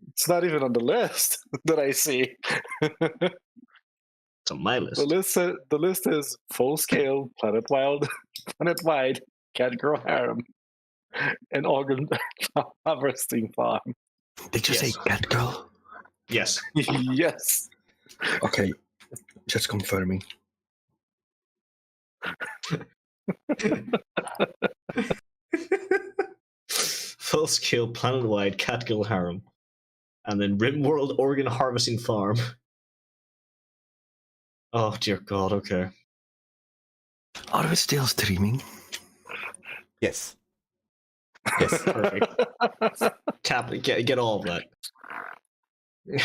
It's not even on the list that I see. it's on my list. The list is full scale, planet-wide cat girl harem, and organ harvesting farm. Did you say Yes. cat girl? Yes. Yes. Okay, just confirming. Full scale planet wide catgill harem. And then Rimworld organ harvesting farm. Oh dear god, okay. Are we still streaming? Yes. Yes. Perfect. Get all of that. It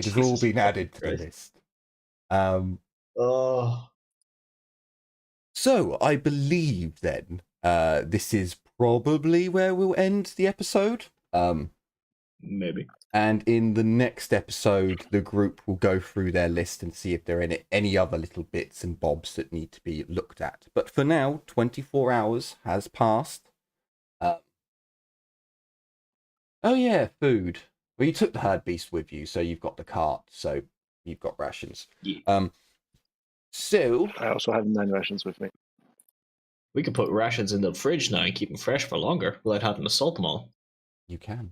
has all Jesus been added to the Christ. list. Oh. So I believe then this is probably where we'll end the episode. Maybe. And in the next episode, the group will go through their list and see if there are any other little bits and bobs that need to be looked at. But for now, 24 hours has passed. Oh yeah, food. Well, you took the herd beast with you, so you've got the cart, so you've got rations. Yeah. So I also have 9 rations with me. We could put rations in the fridge now and keep them fresh for longer without having to salt them all. you can.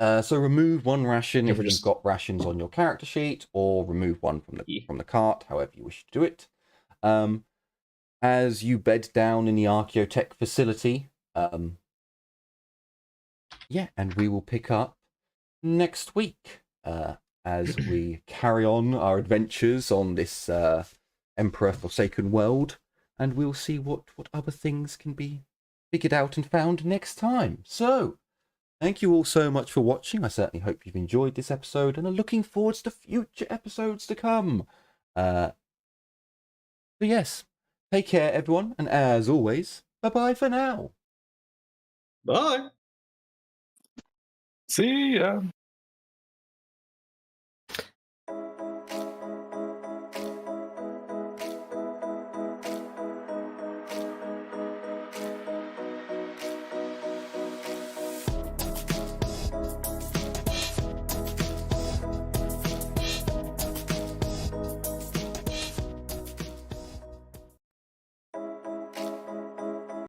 So remove one ration Yeah, if we're you've just- got rations on your character sheet, or remove one Yeah. from the cart, however you wish to do it. As you bed down in the Archaeotech facility, yeah, and we will pick up next week as we carry on our adventures on this Emperor Forsaken world, and we'll see what other things can be figured out and found next time. So, thank you all so much for watching. I certainly hope you've enjoyed this episode and are looking forward to future episodes to come. So yes, take care everyone, and as always, bye-bye for now. Bye. See ya.